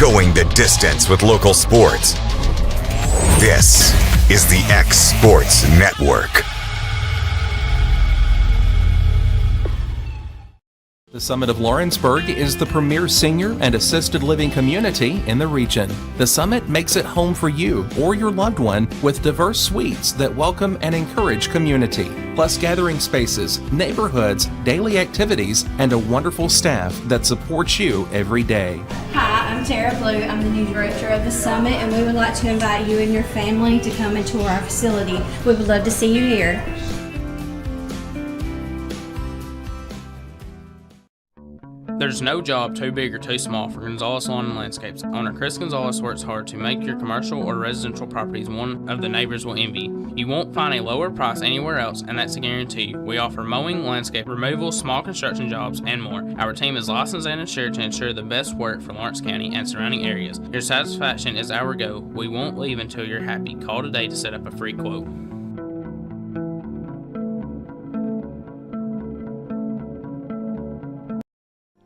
Going the distance with local sports. This is the X Sports Network. The Summit of Lawrenceburg is the premier senior and assisted living community in the region. The Summit makes it home for you or your loved one with diverse suites that welcome and encourage community, plus gathering spaces, neighborhoods, daily activities, and a wonderful staff that supports you every day. Hi, I'm Tara Blue. I'm the new director of the Summit, and we would like to invite you and your family to come and tour our facility. We would love to see you here. There's no job too big or too small for Gonzalez Lawn and Landscapes. Owner Chris Gonzalez works hard to make your commercial or residential properties one of the neighbors will envy. You won't find a lower price anywhere else, and that's a guarantee. We offer mowing, landscape removal, small construction jobs, and more. Our team is licensed and insured to ensure the best work for Lawrence County and surrounding areas. Your satisfaction is our goal. We won't leave until you're happy. Call today to set up a free quote.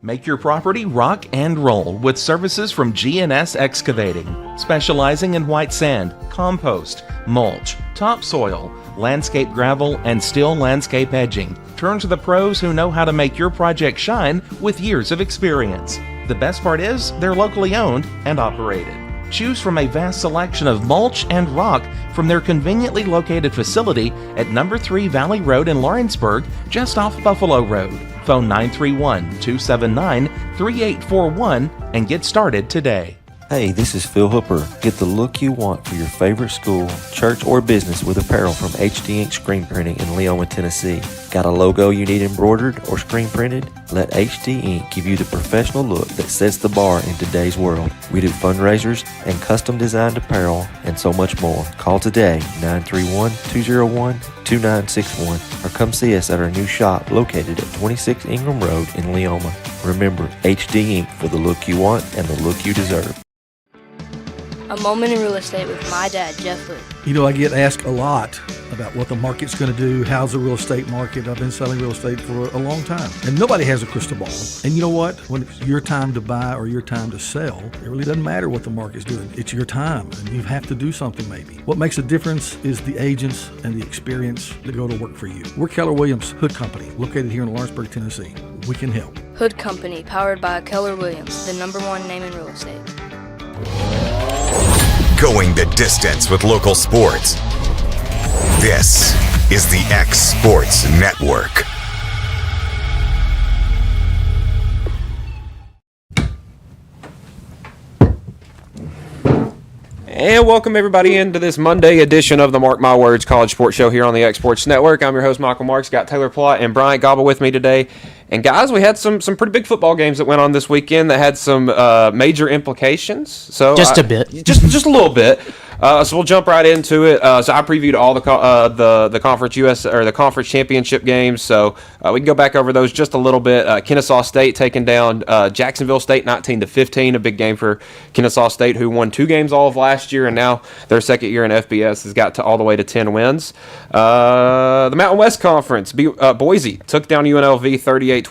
Make your property rock and roll with services from G&S Excavating, specializing in white sand, compost, mulch, topsoil, landscape gravel, and steel landscape edging. Turn to the pros who know how to make your project shine with years of experience. The best part is they're locally owned and operated. Choose from a vast selection of mulch and rock from their conveniently located facility at number 3 Valley Road in Lawrenceburg, just off Buffalo Road. Phone 931-279-3841 and get started today. Hey, this is Phil Hooper. Get the look you want for your favorite school, church, or business with apparel from HD Ink Screen Printing in Leoma, Tennessee. Got a logo you need embroidered or screen printed? Let HD Ink give you the professional look that sets the bar in today's world. We do fundraisers and custom designed apparel and so much more. Call today, 931-201-2961, or come see us at our new shop located at 26 Ingram Road in Leoma. Remember, HD Ink for the look you want and the look you deserve. A Moment in Real Estate with my dad, Jeff Hood. You know, I get asked a lot about what the market's going to do. How's the real estate market? I've been selling real estate for a long time, and nobody has a crystal ball. And you know what? When it's your time to buy or your time to sell, it really doesn't matter what the market's doing. It's your time, and you have to do something maybe. What makes a difference is the agents and the experience that go to work for you. We're Keller Williams Hood Company, located here in Lawrenceburg, Tennessee. We can help. Hood Company, powered by Keller Williams, the #1 name in real estate. Going the distance with local sports. This is the X Sports Network. And welcome everybody into this Monday edition of the Mark My Words College Sports Show here on the X Sports Network. I'm your host, Michael Marks. Got Taylor Plott and Bryant Gobble with me today. And guys, we had some pretty big football games that went on this weekend that had some major implications. So just a bit, just a little bit. So we'll jump right into it. So I previewed all the Conference US or the Confernce Championship games. So we can go back over those just a little bit. Kennesaw State taking down Jacksonville State 19-15. A big game for Kennesaw State, who won 2 games all of last year, and now their second year in FBS has got to all the way to 10 wins. The Mountain West Conference, Boise took down UNLV 38-21.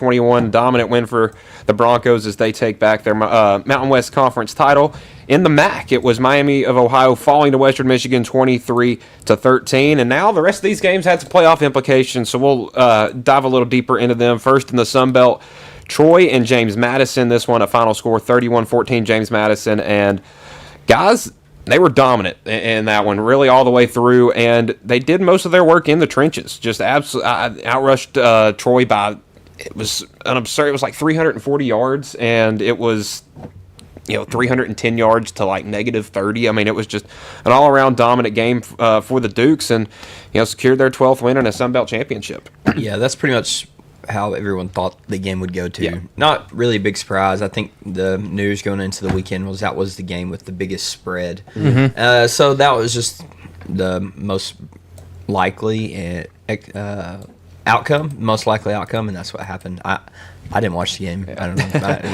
Dominant win for the Broncos as they take back their Mountain West Conference title. In the MAC, it was Miami of Ohio falling to Western Michigan 23-13. And now the rest of these games had some playoff implications, so we'll dive a little deeper into them. First in the Sun Belt, Troy and James Madison. This one, a final score 31-14, James Madison. And guys, they were dominant in that one, really all the way through. And they did most of their work in the trenches. Just absolutely outrushed Troy by, it was an absurd, it was like 340 yards. And it was 310 yards to like -30. I mean, it was just an all-around dominant game for the Dukes, and secured their 12th win in a Sun Belt championship. Yeah, that's pretty much how everyone thought the game would go too. Yeah. Not really a big surprise. I think the news going into the weekend was that was the game with the biggest spread. Mm-hmm. So that was just the most likely most likely outcome, and that's what happened. I didn't watch the game. I don't know.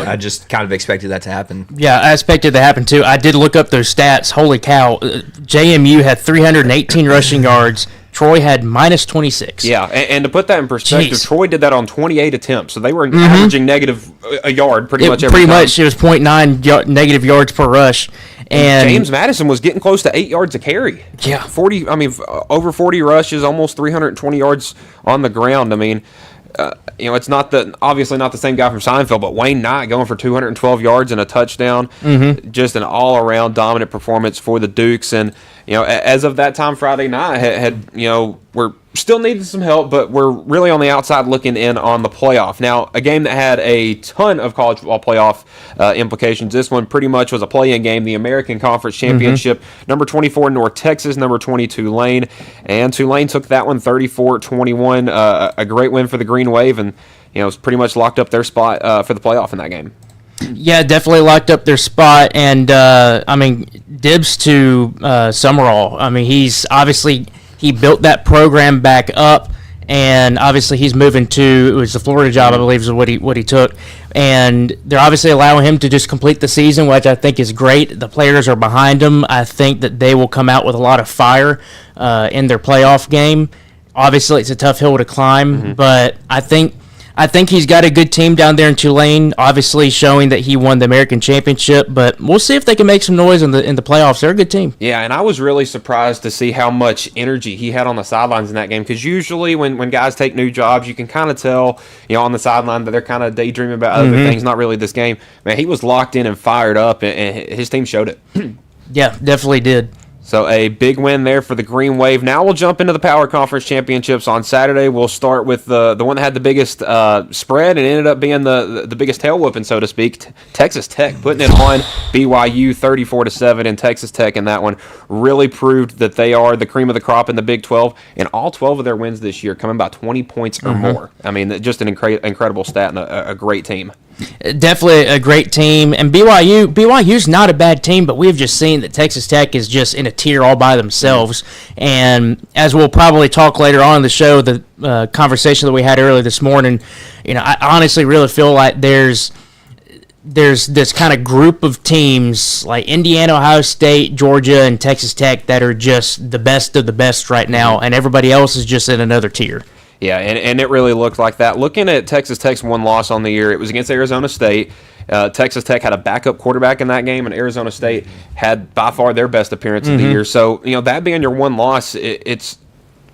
I just kind of expected that to happen. Yeah, I expected that to happen too. I did look up their stats. Holy cow. JMU had 318 rushing yards. Troy had minus 26. Yeah, and to put that in perspective, Jeez. Troy did that on 28 attempts, so they were averaging negative a yard pretty much every Pretty time. much, it was 0.9 negative yards per rush. And James Madison was getting close to 8 yards a carry. Yeah. Over 40 rushes, almost 320 yards on the ground. I mean, it's obviously not the same guy from Seinfeld, but Wayne Knight going for 212 yards and a touchdown. Just an all-around dominant performance for the Dukes. And, as of that time Friday night, we're still needing some help, but we're really on the outside looking in on the playoff. Now, a game that had a ton of college football playoff implications. This one pretty much was a play-in game, the American Conference Championship. Number 24, North Texas. Number 20, Tulane. And Tulane took that one 34-21. A great win for the Green Wave, and it's pretty much locked up their spot for the playoff in that game. Yeah, definitely locked up their spot, and dibs to Summerall. He built that program back up, and obviously he's moving to, it was the Florida job, I believe, is what he took, and they're obviously allowing him to just complete the season, which I think is great. The players are behind him. I think that they will come out with a lot of fire in their playoff game. Obviously, it's a tough hill to climb, but I think he's got a good team down there in Tulane, obviously showing that he won the American Championship, but we'll see if they can make some noise in the playoffs. They're a good team. Yeah, and I was really surprised to see how much energy he had on the sidelines in that game, because usually when guys take new jobs, you can kind of tell, on the sideline that they're kind of daydreaming about other things, not really this game. Man, he was locked in and fired up, and his team showed it. Yeah, definitely did. So a big win there for the Green Wave. Now we'll jump into the Power Conference Championships on Saturday. We'll start with the one that had the biggest spread and ended up being the biggest tail whooping, so to speak. Texas Tech putting it on BYU 34-7, and Texas Tech in that one really proved that they are the cream of the crop in the Big 12. And all 12 of their wins this year coming by 20 points or more. I mean, just an incredible stat and a great team. Definitely a great team, and BYU's not a bad team, but we've just seen that Texas Tech is just in a tier all by themselves. And as we'll probably talk later on in the show, the conversation that we had earlier this morning, I honestly really feel like there's this kind of group of teams like Indiana, Ohio State, Georgia, and Texas Tech that are just the best of the best right now, and everybody else is just in another tier. Yeah, and it really looked like that. Looking at Texas Tech's one loss on the year, it was against Arizona State. Texas Tech had a backup quarterback in that game, and Arizona State had by far their best appearance of the year. So, that being your one loss, it is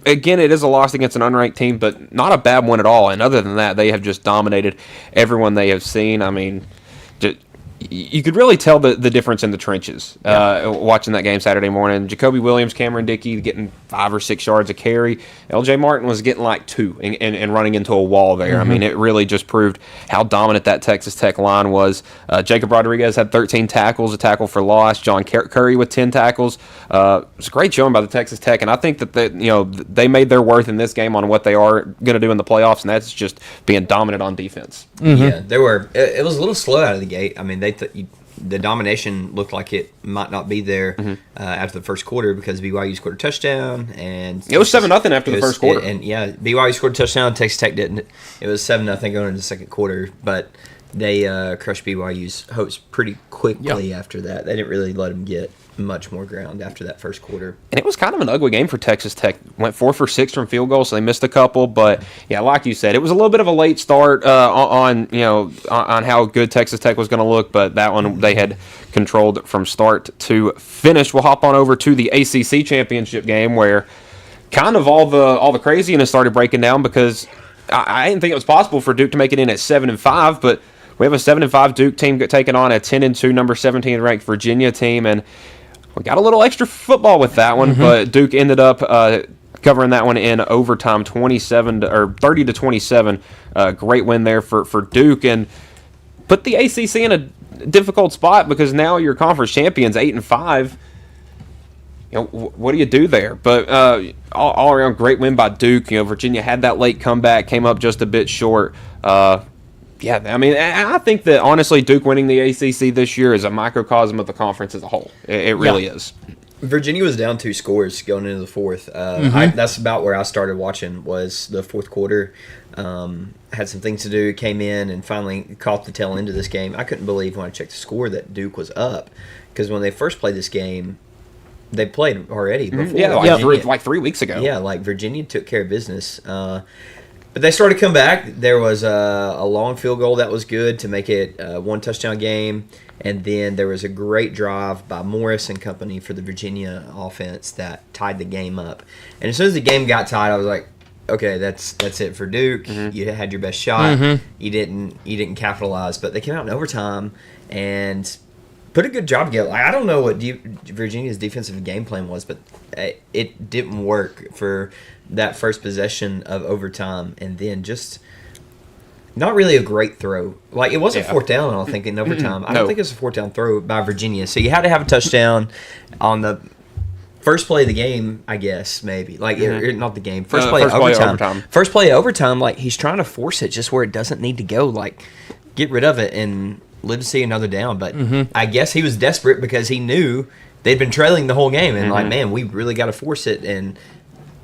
a loss against an unranked team, but not a bad one at all. And other than that, they have just dominated everyone they have seen. I mean, you could really tell the difference in the trenches watching that game Saturday morning. Jacoby Williams, Cameron Dickey getting 5 or 6 yards a carry. L.J. Martin was getting like 2 and running into a wall there. I mean, it really just proved how dominant that Texas Tech line was. Jacob Rodriguez had 13 tackles, a tackle for loss. John Curry with 10 tackles. It was a great showing by the Texas Tech, and I think that they made their worth in this game on what they are going to do in the playoffs, and that's just being dominant on defense. Yeah, it was a little slow out of the gate. I mean, the domination looked like it might not be there after the first quarter because BYU scored a touchdown, and it was 7-0 after the first quarter. BYU scored a touchdown. Texas Tech didn't. It was 7-0 going into the second quarter, but they crushed BYU's hopes pretty quickly after that. They didn't really let them get much more ground after that first quarter. And it was kind of an ugly game for Texas Tech. Went 4 for 6 from field goals, so they missed a couple. But yeah, like you said, it was a little bit of a late start on how good Texas Tech was going to look. But that one they had controlled from start to finish. We'll hop on over to the ACC championship game where kind of all the craziness started breaking down because I didn't think it was possible for Duke to make it in at 7-5, but we have a 7-5 Duke team taking on a 10-2 number 17 ranked Virginia team, and we got a little extra football with that one, but Duke ended up covering that one in overtime, 30-27. Great win there for Duke, and put the ACC in a difficult spot because now your conference champions 8-5. What do you do there? But all around great win by Duke. Virginia had that late comeback, came up just a bit short. Yeah, I mean, I think that honestly, Duke winning the ACC this year is a microcosm of the conference as a whole. It really is. Virginia was down 2 scores going into the fourth. That's about where I started watching was the fourth quarter. Had some things to do, came in and finally caught the tail end of this game. I couldn't believe when I checked the score that Duke was up because when they first played this game, they played already before. Yeah, like 3 weeks ago. Yeah, like Virginia took care of business. But they started to come back. There was a long field goal that was good to make it a 1-touchdown game. And then there was a great drive by Morris and company for the Virginia offense that tied the game up. And as soon as the game got tied, I was like, okay, that's it for Duke. You had your best shot. You didn't capitalize. But they came out in overtime and put a good job together. I don't know what Virginia's defensive game plan was, but it didn't work for that first possession of overtime, and then just not really a great throw. Like, it wasn't fourth down, I don't think, in overtime. I don't think it was a fourth down throw by Virginia. So you had to have a touchdown on the first play of the game, I guess, maybe. Like, not the game. First play of overtime. First play of overtime, like, he's trying to force it just where it doesn't need to go. Like, get rid of it and live to see another down. But I guess he was desperate because he knew they'd been trailing the whole game. And, like, man, we really got to force it.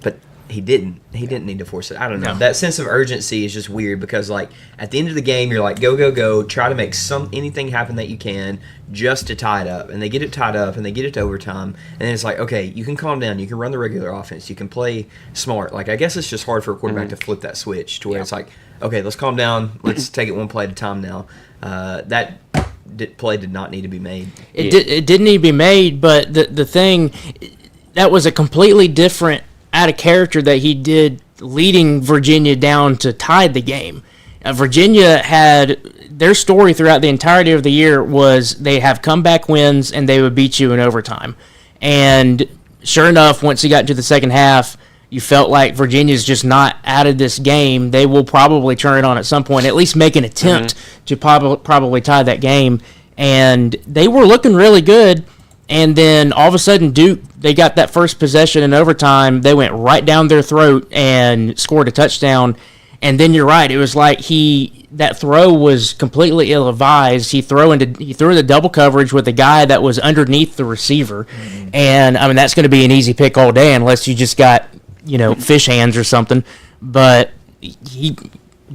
But he didn't need to force it. I don't know. That sense of urgency is just weird because, like, at the end of the game, you're like, go, try to make anything happen that you can just to tie it up. And they get it tied up and they get it to overtime. And then it's like, okay, you can calm down. You can run the regular offense. You can play smart. Like, I guess it's just hard for a quarterback to flip that switch to where it's like, okay, let's calm down. Let's take it one play at a time now. That play did not need to be made. It didn't need to be made, but the thing, that was a completely different out of character that he did leading Virginia down to tie the game. Virginia had their story throughout the entirety of the year was they have comeback wins and they would beat you in overtime. And sure enough, once you got into the second half, you felt like Virginia's just not out of this game. They will probably turn it on at some point, at least make an attempt to probably tie that game. And they were looking really good. And then all of a sudden, Duke, they got that first possession in overtime. They went right down their throat and scored a touchdown. And then you're right. It was like that throw was completely ill-advised. He threw into double coverage with a guy that was underneath the receiver. And, I mean, that's going to be an easy pick all day unless you just got, fish hands or something. But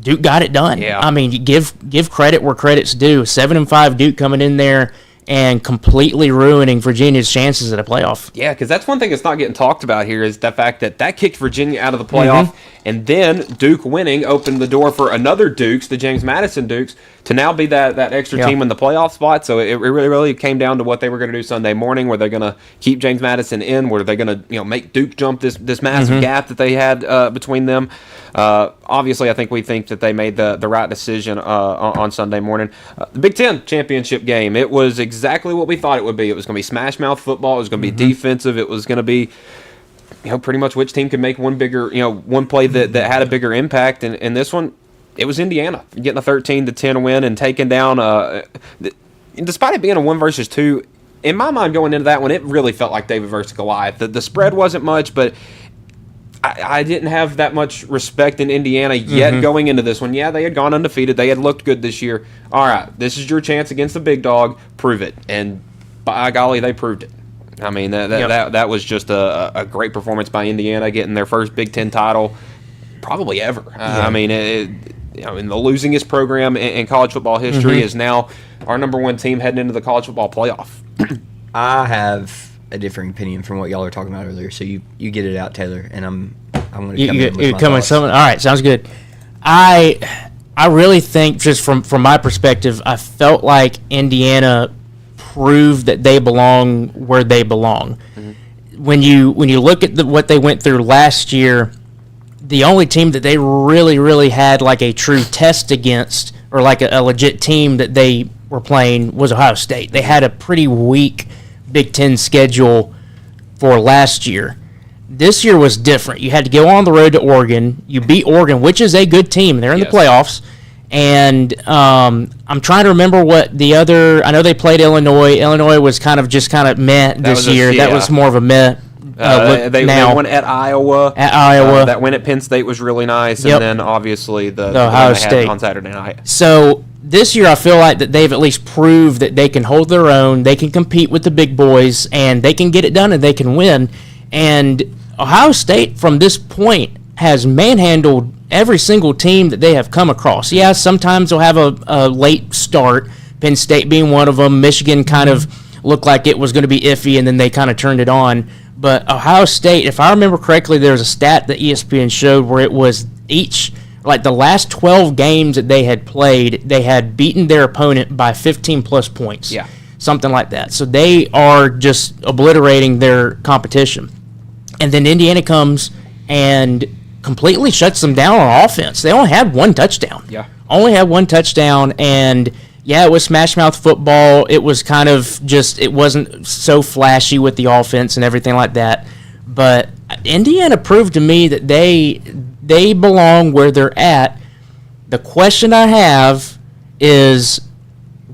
Duke got it done. Yeah. I mean, give credit where credit's due. 7-5 Duke coming in there and completely ruining Virginia's chances at a playoff. Yeah, because that's one thing that's not getting talked about here is the fact that kicked Virginia out of the playoff, and then Duke winning opened the door for another Dukes, the James Madison Dukes, to now be that extra team in the playoff spot. So it really came down to what they were going to do Sunday morning. Were they going to keep James Madison in? Were they going to make Duke jump this massive gap that they had between them? Obviously, I think we think that they made the right decision on Sunday morning. The Big Ten championship game, it was exactly what we thought it would be. It was going to be smash mouth football. It was going to be defensive. It was going to be pretty much which team could make one play that had a bigger impact. And this one, it was Indiana getting a 13-10 win and taking down. Despite it being a 1 versus 2, in my mind going into that one, it really felt like David versus Goliath. The spread wasn't much, but I didn't have that much respect in Indiana yet going into this one. Yeah, they had gone undefeated. They had looked good this year. All right, this is your chance against the big dog. Prove it. And by golly, they proved it. I mean, that was just a great performance by Indiana, getting their first Big Ten title probably ever. I mean, the losingest program in college football history is now our number one team heading into the college football playoff. I have a differing opinion from what y'all were talking about earlier, so you get it out, Taylor, and I'm going to come in with my thoughts. All right, sounds good. I really think, just from my perspective, I felt like Indiana proved that they belong where they belong. When you look at what they went through last year, the only team that they really had like a true test against, or like a legit team that they were playing, was Ohio State. They had a pretty weak Big Ten schedule for last year. This year was different. You had to go on the road to Oregon. You beat Oregon, which is a good team. They're in the playoffs. And I'm trying to remember what the other. I know they played Illinois. Illinois was kind of meh this year. That was more of a meh. They won at Iowa. That win at Penn State was really nice. And then obviously the Ohio State on Saturday night. So this year I feel like that they've at least proved that they can hold their own. They can compete with the big boys, and they can get it done, and they can win. And Ohio State from this point has manhandled every single team that they have come across. Yeah, sometimes they'll have a late start, Penn State being one of them, Michigan kind of looked like it was going to be iffy, and then they kind of turned it on. But Ohio State, if I remember correctly, there was a stat that ESPN showed where it was the last 12 games that they had played, they had beaten their opponent by 15-plus points. Yeah. Something like that. So they are just obliterating their competition. And then Indiana comes and completely shuts them down on offense. They only had one touchdown. Yeah. Only had one touchdown, and it was smash mouth football. It was kind of just, it wasn't so flashy with the offense and everything like that. But Indiana proved to me that they belong where they're at. The question I have is,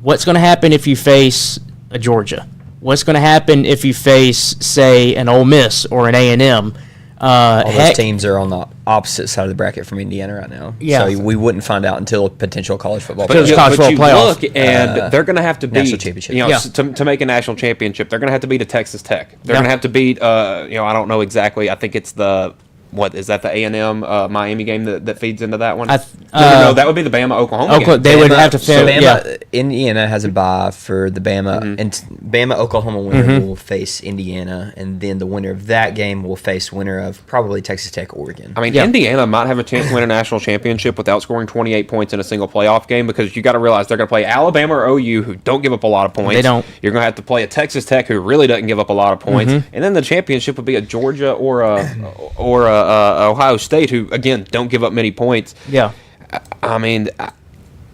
what's going to happen if you face a Georgia? What's going to happen if you face, say, an Ole Miss or an A&M? All those teams are on the opposite side of the bracket from Indiana right now. Yeah. So we wouldn't find out until a potential college football But you playoff. look, and they're going to have to beat, national championship. to make a national championship, they're going to have to beat a Texas Tech. They're going to have to beat, I don't know exactly. I think it's the what is that, the A&M Miami game that feeds into that one? No, that would be the Bama Oklahoma game. They would have to finish. Indiana has a bye for the Bama, and Bama Oklahoma winner will face Indiana, and then the winner of that game will face winner of probably Texas Tech, Oregon. I mean, Indiana might have a chance to win a national championship without scoring 28 points in a single playoff game, because you got to realize they're going to play Alabama or OU, who don't give up a lot of points. They don't. You're going to have to play a Texas Tech, who really doesn't give up a lot of points, and then the championship would be a Georgia or a Ohio State, who again don't give up many points. Yeah. I mean,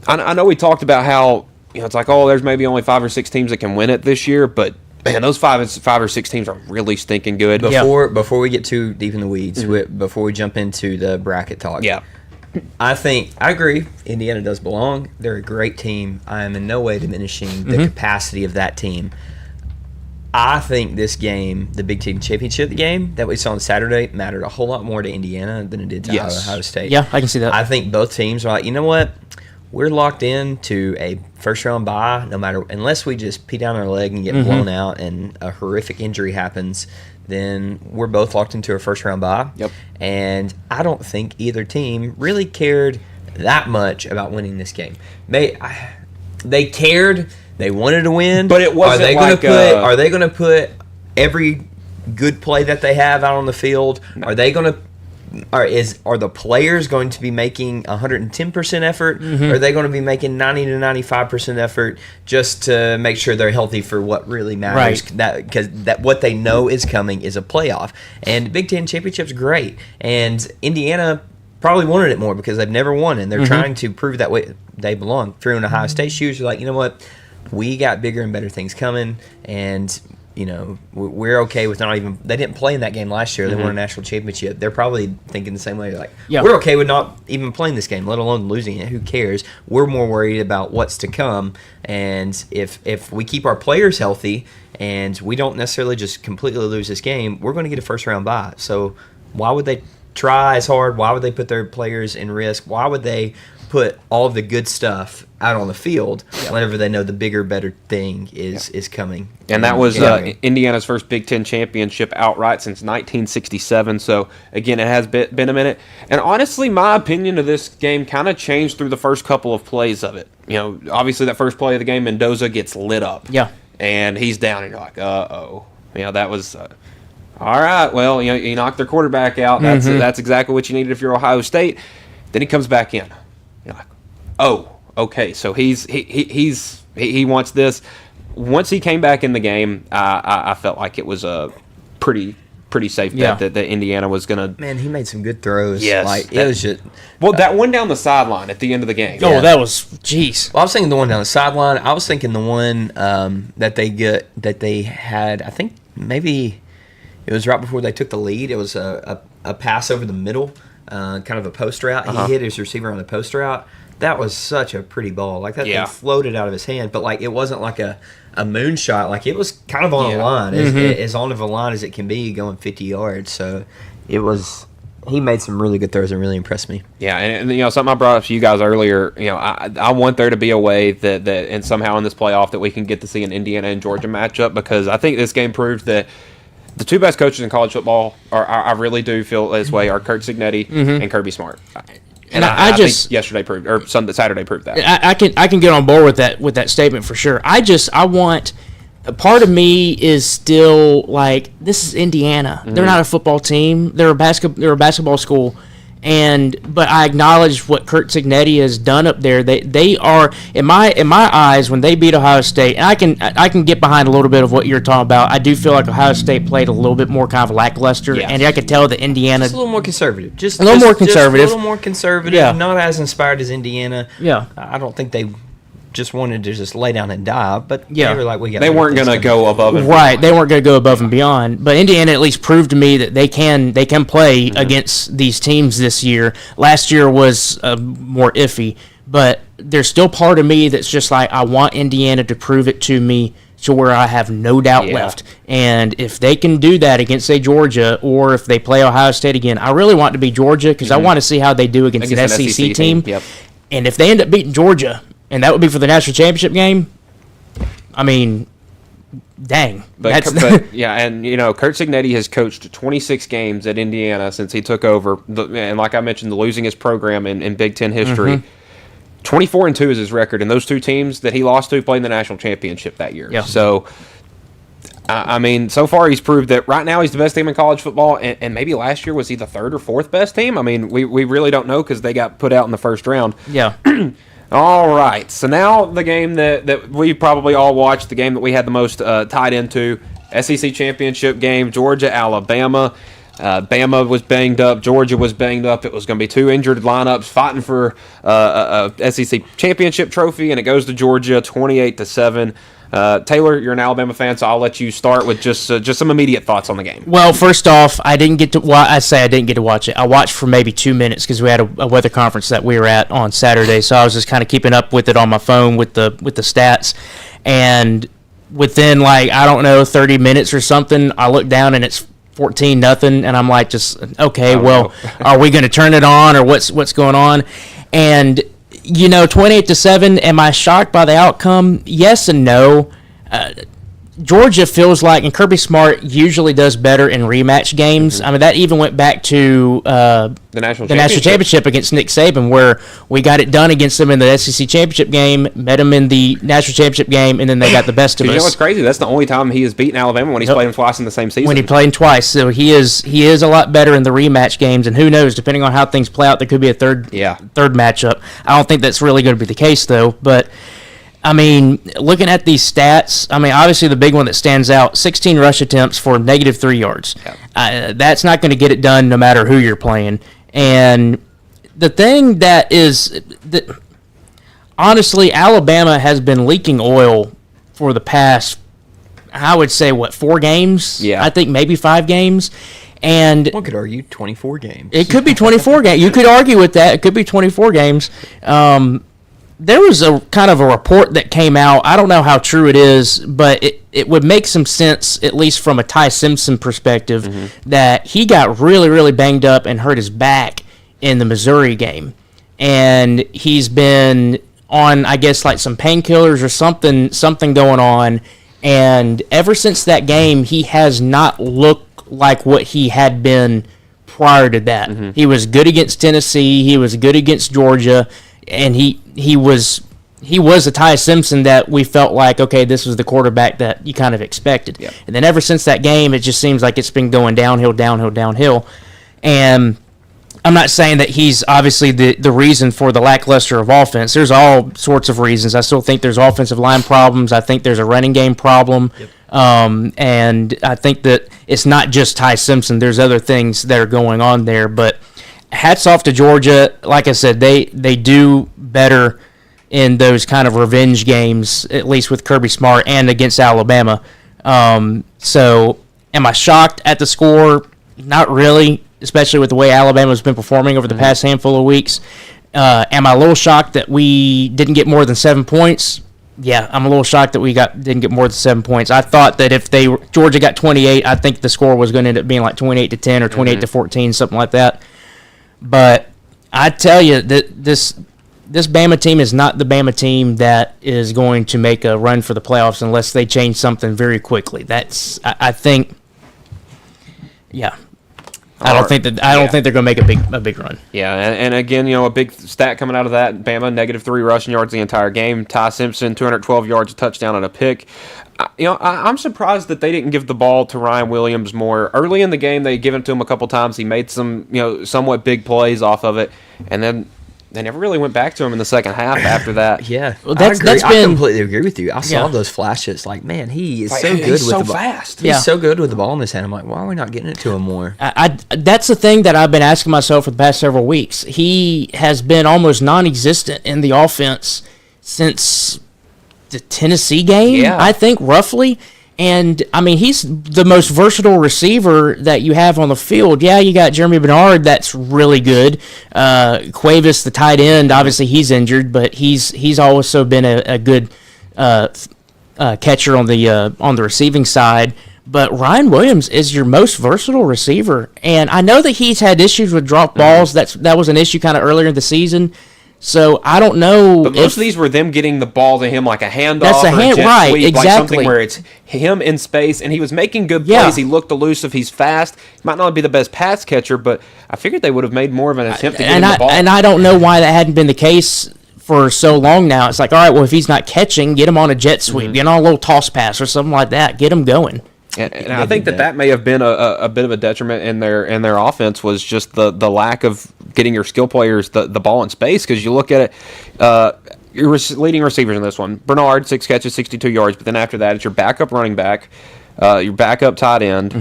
I know we talked about how it's like, there's maybe only 5 or 6 teams that can win it this year, but man, those 5 or 6 teams are really stinking good. Before we get too deep in the weeds, before we jump into the bracket talk, I agree. Indiana does belong. They're a great team. I am in no way diminishing the capacity of that team. I think this game, the Big Ten Championship game that we saw on Saturday, mattered a whole lot more to Indiana than it did to Ohio State. Yeah, I can see that. I think both teams are like, you know what? We're locked into a first-round bye, unless we just pee down our leg and get blown out and a horrific injury happens, then we're both locked into a first-round bye. Yep. And I don't think either team really cared that much about winning this game. They cared. They wanted to win, but it wasn't Are they going to put every good play that they have out on the field? No. Are they going to? Are the players going to be making 110% effort? Or are they going to be making 90 to 95% effort just to make sure they're healthy for what really matters? Right. Because what they know is coming is a playoff, and Big Ten Championship's great, and Indiana probably wanted it more because they've never won, and they're trying to prove that way they belong. If you're in Ohio State shoes, you're like, you know what? We got bigger and better things coming, and we're okay with not even. They didn't play in that game last year. They won a national championship. They're probably thinking the same way. They're like, we're okay with not even playing this game, let alone losing it. Who cares? We're more worried about what's to come, and if we keep our players healthy and we don't necessarily just completely lose this game, we're going to get a first round bye. So why would they try as hard? Why would they put their players in risk? Why would they put all of the good stuff out on the field whenever they know the bigger, better thing is coming? And that was Indiana's first Big Ten championship outright since 1967. So, again, it has been a minute. And honestly, my opinion of this game kind of changed through the first couple of plays of it. Obviously that first play of the game, Mendoza gets lit up. Yeah. And he's down, and you're like, uh-oh. That was... all right, well, you knocked their quarterback out. That's exactly what you needed if you're Ohio State. Then he comes back in. You're like, oh, okay. So he wants this. Once he came back in the game, I felt like it was a pretty safe bet that Indiana was gonna. Man, he made some good throws. Yes, it was just. Well, that one down the sideline at the end of the game. Oh, that was jeez. Well, I was thinking the one down the sideline. I was thinking the one that they had. I think maybe it was right before they took the lead. It was a pass over the middle. Kind of a post route. He hit his receiver on the post route. That was such a pretty ball. Like that thing floated out of his hand, but it wasn't like a moonshot. Like it was kind of on a line, as on of a line as it can be, going 50 yards. So it was. He made some really good throws and really impressed me. Yeah, and something I brought up to you guys earlier. I want there to be a way that and somehow in this playoff that we can get to see an Indiana and Georgia matchup, because I think this game proved that the two best coaches in college football I really do feel this way are Kirk Cignetti and Kirby Smart. And I think yesterday proved, or Saturday proved that. I can get on board with that statement for sure. I want part of me is still like, this is Indiana. They're not a football team. They're a basketball school. But I acknowledge what Curt Cignetti has done up there. They are, in my eyes, when they beat Ohio State, and I can get behind a little bit of what you're talking about. I do feel like Ohio State played a little bit more kind of lackluster, and I could tell that Indiana just a little more conservative, a little more conservative, yeah. Not as inspired as Indiana. Yeah, I don't think they just wanted to just lay down and die, but they were like, they weren't going to go above and beyond. They weren't going to go above and beyond. But Indiana at least proved to me that they can play against these teams this year. Last year was more iffy, but there's still part of me that's just like, I want Indiana to prove it to me to where I have no doubt left. And if they can do that against, say, Georgia, or if they play Ohio State again, I really want it to be Georgia because I want to see how they do against an SEC team. Yep. And if they end up beating Georgia, and that would be for the national championship game, I mean, dang. But and Curt Cignetti has coached 26 games at Indiana since he took over. And like I mentioned, the losingest program in Big Ten history. 24-2 is his record, and those two teams that he lost to played in the national championship that year. Yeah. So, I mean, so far he's proved that right now he's the best team in college football, and maybe last year was he the third or fourth best team? I mean, we really don't know because they got put out in the first round. Yeah. All right, so now the game that we probably all watched, the game that we had the most tied into, SEC Championship game, Georgia-Alabama. Bama was banged up, Georgia was banged up. It was going to be two injured lineups fighting for a SEC Championship trophy, and it goes to Georgia 28-7. Taylor, you're an Alabama fan, so I'll let you start with just some immediate thoughts on the game. Well, first off, I didn't get to watch it. I watched for maybe 2 minutes because we had a weather conference that we were at on Saturday, so I was just kind of keeping up with it on my phone with the stats. And within 30 minutes or something, I looked down and it's 14-0, and I'm like, just okay. Are we going to turn it on or what's going on? And 28-7, am I shocked by the outcome? Yes and no. Georgia feels like, and Kirby Smart usually does better in rematch games. I mean, that even went back to the national championship against Nick Saban, where we got it done against them in the SEC championship game, met them in the national championship game, and then they got the best of us. You know what's crazy? That's the only time he has beaten Alabama when he's played them twice in the same season. When he played them twice, so he is a lot better in the rematch games. And who knows? Depending on how things play out, there could be a third matchup. I don't think that's really going to be the case, though. But I mean, looking at these stats, I mean, obviously the big one that stands out, 16 rush attempts for -3 yards. That's not going to get it done no matter who you're playing. And the thing that is, honestly, Alabama has been leaking oil for the past, I would say, 4 games? Yeah. I think maybe 5 games. And one could argue 24 games. It could be 24 games. You could argue with that. It could be 24 games. There was a kind of a report that came out. I don't know how true it is, but it would make some sense, at least from a Ty Simpson perspective, that he got really, really banged up and hurt his back in the Missouri game. And he's been on, I guess, some painkillers or something going on. And ever since that game, he has not looked like what he had been prior to that. He was good against Tennessee. He was good against Georgia. And he was a Ty Simpson that we felt like, okay, this was the quarterback that you kind of expected. Yep. And then ever since that game, it just seems like it's been going downhill. And I'm not saying that he's obviously the reason for the lackluster of offense. There's all sorts of reasons. I still think there's offensive line problems. I think there's a running game problem. Yep. And I think that it's not just Ty Simpson. There's other things that are going on there, but hats off to Georgia. Like I said, they do better in those kind of revenge games, at least with Kirby Smart and against Alabama. So am I shocked at the score? Not really, especially with the way Alabama's been performing over the past handful of weeks. Am I a little shocked that we didn't get more than 7 points? Yeah, I'm a little shocked that we didn't get more than 7 points. I thought that if Georgia got 28, I think the score was going to end up being 28-10 or 28-14, something like that. But I tell you that this Bama team is not the Bama team that is going to make a run for the playoffs unless they change something very quickly. I think, yeah. I don't think they're going to make a big run. Yeah, and again, a big stat coming out of that: Bama -3 rushing yards the entire game. Ty Simpson 212 yards, a touchdown, and a pick. I'm surprised that they didn't give the ball to Ryan Williams more early in the game. They given it to him a couple times. He made some somewhat big plays off of it, and then they never really went back to him in the second half after that. Yeah, well, I completely agree with you. I saw those flashes. Like, man, he is so good with the ball. Fast. He's so good with the ball in his hand. I'm like, why are we not getting it to him more? That's the thing that I've been asking myself for the past several weeks. He has been almost non-existent in the offense since the Tennessee game, I think, roughly. And, I mean, he's the most versatile receiver that you have on the field. Yeah, you got Jeremy Bernard, that's really good. Cuevas, the tight end, obviously he's injured, but he's also been a good catcher on the receiving side. But Ryan Williams is your most versatile receiver. And I know that he's had issues with drop balls. That was an issue kind of earlier in the season. So I don't know. But most of these were them getting the ball to him like a handoff that's or a jet right, sweep, exactly. like something where it's him in space, and he was making good plays. He looked elusive. He's fast. He might not be the best pass catcher, but I figured they would have made more of an attempt to get him the ball. And I don't know why that hadn't been the case for so long now. It's like, all right, well, if he's not catching, get him on a jet sweep, get him on a little toss pass or something like that. Get him going. And I think that may have been a bit of a detriment in their offense, was just the lack of getting your skill players the ball in space. Because you look at it, your leading receivers in this one: Bernard, 6 catches, 62 yards. But then after that, it's your backup running back, your backup tight end,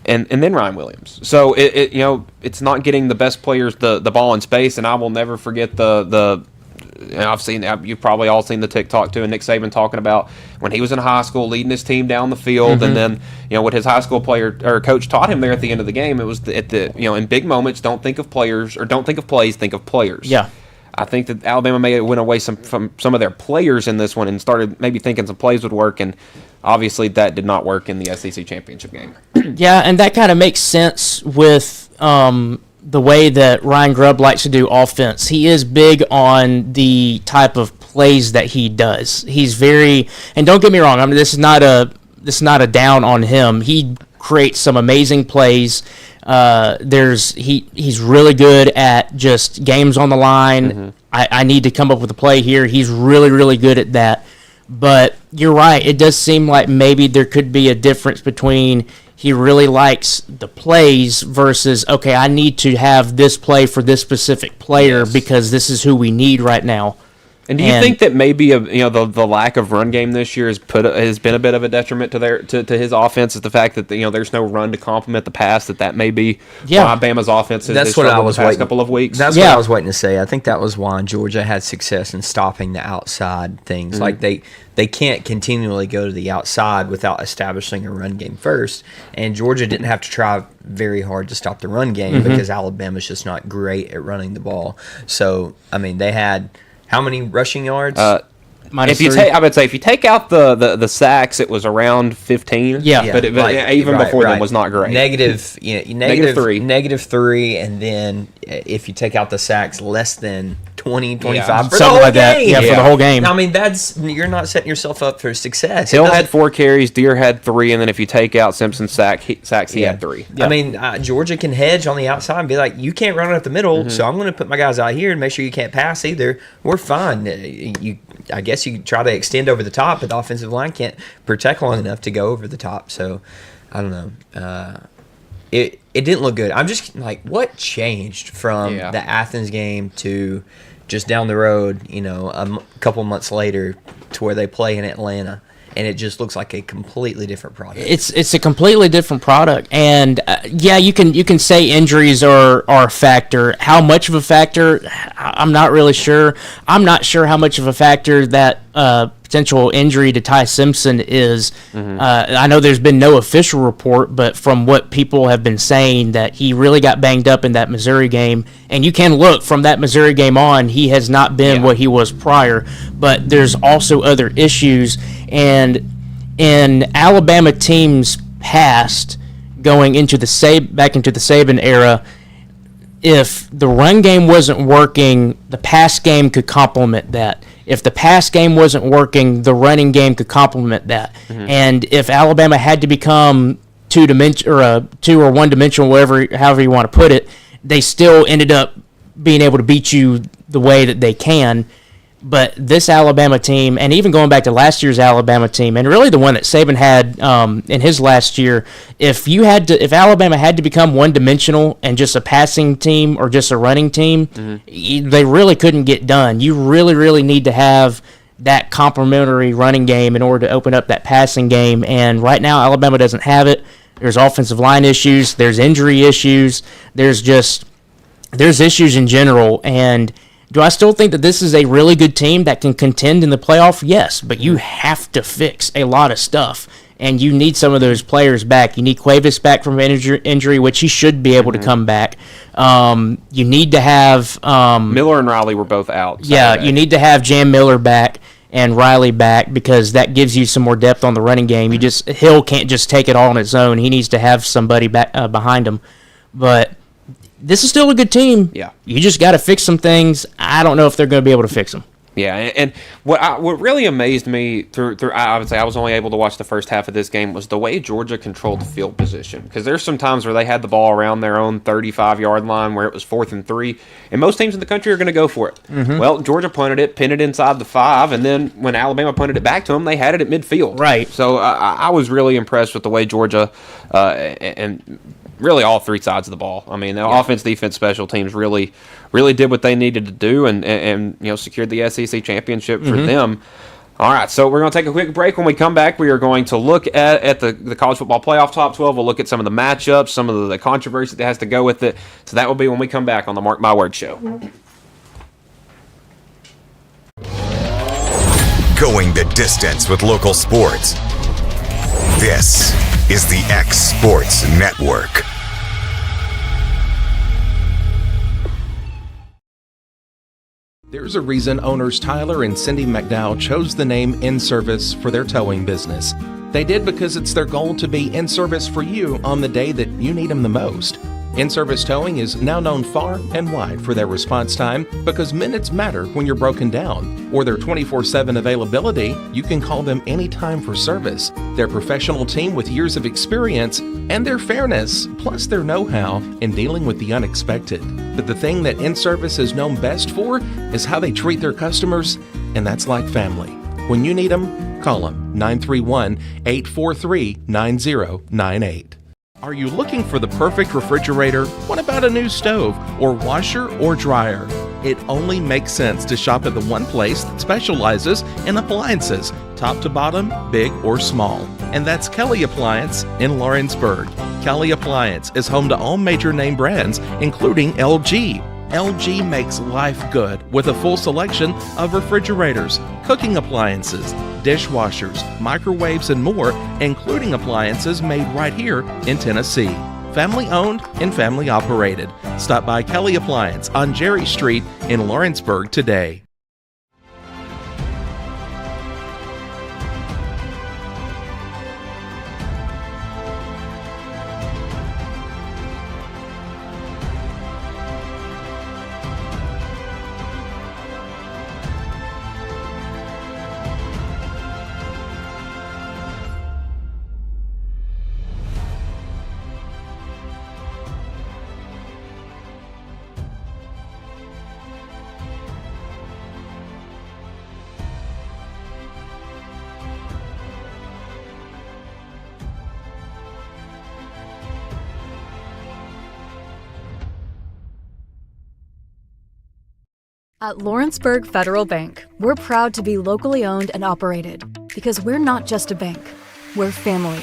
and then Ryan Williams. So it's not getting the best players the ball in space. And I will never forget and you've probably all seen the TikTok too, and Nick Saban talking about when he was in high school, leading his team down the field, and then what his high school player or coach taught him there at the end of the game. It was in big moments, don't think of players or don't think of plays, think of players. Yeah, I think that Alabama may have went away from some of their players in this one and started maybe thinking some plays would work, and obviously that did not work in the SEC championship game. Yeah, and that kind of makes sense with the way that Ryan Grubb likes to do offense. He is big on the type of plays that he does. He's very, and don't get me wrong, I mean, this is not a down on him. He creates some amazing plays. He's really good at just games on the line. I need to come up with a play here. He's really, really good at that. But you're right. It does seem like maybe there could be a difference between he really likes the plays versus, okay, I need to have this play for this specific player because this is who we need right now. And do you think that maybe the lack of run game this year has been a bit of a detriment to his offense? Is the fact that there's no run to complement the pass, that may be why Bama's offense has struggled the past couple of weeks? That's what I was waiting to say. I think that was why Georgia had success in stopping the outside things. Like they can't continually go to the outside without establishing a run game first. And Georgia didn't have to try very hard to stop the run game because Alabama's just not great at running the ball. So, I mean, they had how many rushing yards? I would say if you take out the sacks, it was around 15. Yeah, but even before then was not great. Negative 3, -3, and then if you take out the sacks, less than 20, 25 for the whole game. Yeah, for the whole game. I mean, you're not setting yourself up for success. Hill had 4 carries, Deere had 3, and then if you take out Simpson's sacks, he had 3. Yeah. I mean, Georgia can hedge on the outside and be like, you can't run it up the middle, so I'm going to put my guys out here and make sure you can't pass either. We're fine. I guess you try to extend over the top, but the offensive line can't protect long enough to go over the top. So, I don't know. It didn't look good. I'm just like, what changed from the Athens game to just down the road, a couple months later to where they play in Atlanta? And it just looks like a completely different product. It's a completely different product, and you can say injuries are a factor. How much of a factor? I'm not really sure. I'm not sure how much of a factor that potential injury to Ty Simpson is. I know there's been no official report, but from what people have been saying, that he really got banged up in that Missouri game. And you can look from that Missouri game on, he has not been what he was prior. But there's also other issues. And in Alabama teams past, going into back into the Saban era, if the run game wasn't working, the pass game could complement that. If the pass game wasn't working, the running game could complement that. And if Alabama had to become two or one dimensional, however you want to put it, they still ended up being able to beat you the way that they can. But this Alabama team, and even going back to last year's Alabama team, and really the one that Saban had in his last year, if Alabama had to become one-dimensional and just a passing team or just a running team, they really couldn't get done. You really, really need to have that complementary running game in order to open up that passing game. And right now, Alabama doesn't have it. There's offensive line issues. There's injury issues. There's issues in general. And do I still think that this is a really good team that can contend in the playoff? Yes, but you have to fix a lot of stuff, and you need some of those players back. You need Cuevas back from injury, which he should be able to come back. You need to have Miller and Riley were both out. Yeah, you need to have Jam Miller back and Riley back, because that gives you some more depth on the running game. Hill can't just take it all on its own. He needs to have somebody back behind him. But this is still a good team. Yeah. You just got to fix some things. I don't know if they're going to be able to fix them. Yeah, and what really amazed me through I would say I was only able to watch the first half of this game was the way Georgia controlled the field position. Because there's some times where they had the ball around their own 35-yard line where it was 4th and 3, and most teams in the country are going to go for it. Well, Georgia punted it, pinned it inside the 5, and then when Alabama punted it back to them, they had it at midfield. Right. So I was really impressed with the way Georgia and really all three sides of the ball. I mean, the offense, defense, special teams really did what they needed to do, and secured the SEC championship for them. All right, so we're going to take a quick break. When we come back, we are going to look at the college football playoff top 12. We'll look at some of the matchups, some of the controversy that has to go with it. So that will be when we come back on the Mark My Word Show. Going the distance with local sports. This is the X Sports Network. There's a reason owners Tyler and Cindy McDowell chose the name In Service for their towing business. They did because it's their goal to be in service for you on the day that you need them the most. In-Service Towing is now known far and wide for their response time, because minutes matter when you're broken down, or their 24/7 availability. You can call them anytime for service. Their professional team with years of experience, and their fairness, plus their know-how in dealing with the unexpected. But the thing that In-Service is known best for is how they treat their customers, and that's like family. When you need them, call them 931-843-9098. Are you looking for the perfect refrigerator? What about a new stove or washer or dryer? It only makes sense to shop at the one place that specializes in appliances, top to bottom, big or small. And that's Kelly Appliance in Lawrenceburg. Kelly Appliance is home to all major name brands, including LG. LG makes life good with a full selection of refrigerators, cooking appliances, dishwashers, microwaves, and more, including appliances made right here in Tennessee. Family owned and family operated. Stop by Kelly Appliance on Jerry Street in Lawrenceburg today. At Lawrenceburg Federal Bank, we're proud to be locally owned and operated, because we're not just a bank, we're family.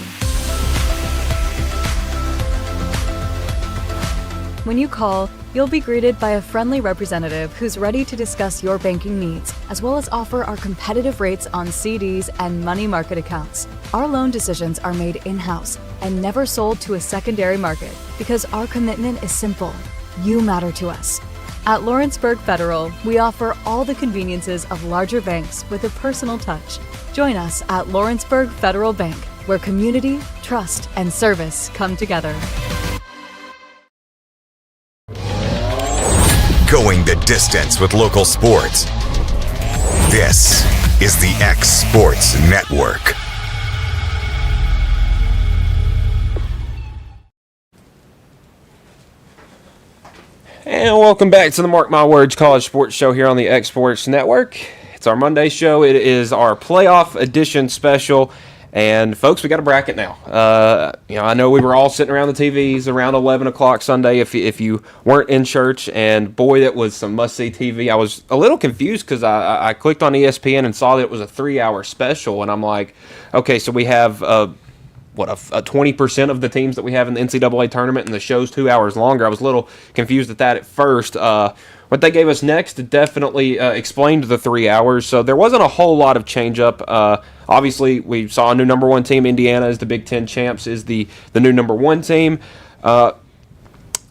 When you call, you'll be greeted by a friendly representative who's ready to discuss your banking needs, as well as offer our competitive rates on CDs and money market accounts. Our loan decisions are made in-house and never sold to a secondary market, because our commitment is simple: you matter to us. At Lawrenceburg Federal, we offer all the conveniences of larger banks with a personal touch. Join us at Lawrenceburg Federal Bank, where community, trust, and service come together. Going the distance with local sports. This is the X Sports Network. And welcome back to the Mark My Words College Sports Show here on the X Sports Network. It's our Monday show. It is our playoff edition special. And, folks, we got a bracket now. I know we were all sitting around the TVs around 11 o'clock Sunday if you weren't in church. And, boy, that was some must-see TV. I was a little confused because I clicked on ESPN and saw that it was a 3-hour special. And I'm like, okay, so we have a 20% of the teams that we have in the NCAA tournament, and the show's 2 hours longer. I was a little confused at that at first. What they gave us next definitely explained the 3 hours, so there wasn't a whole lot of change-up. Obviously, we saw a new number one team. Indiana is the Big Ten champs, is the new number one team.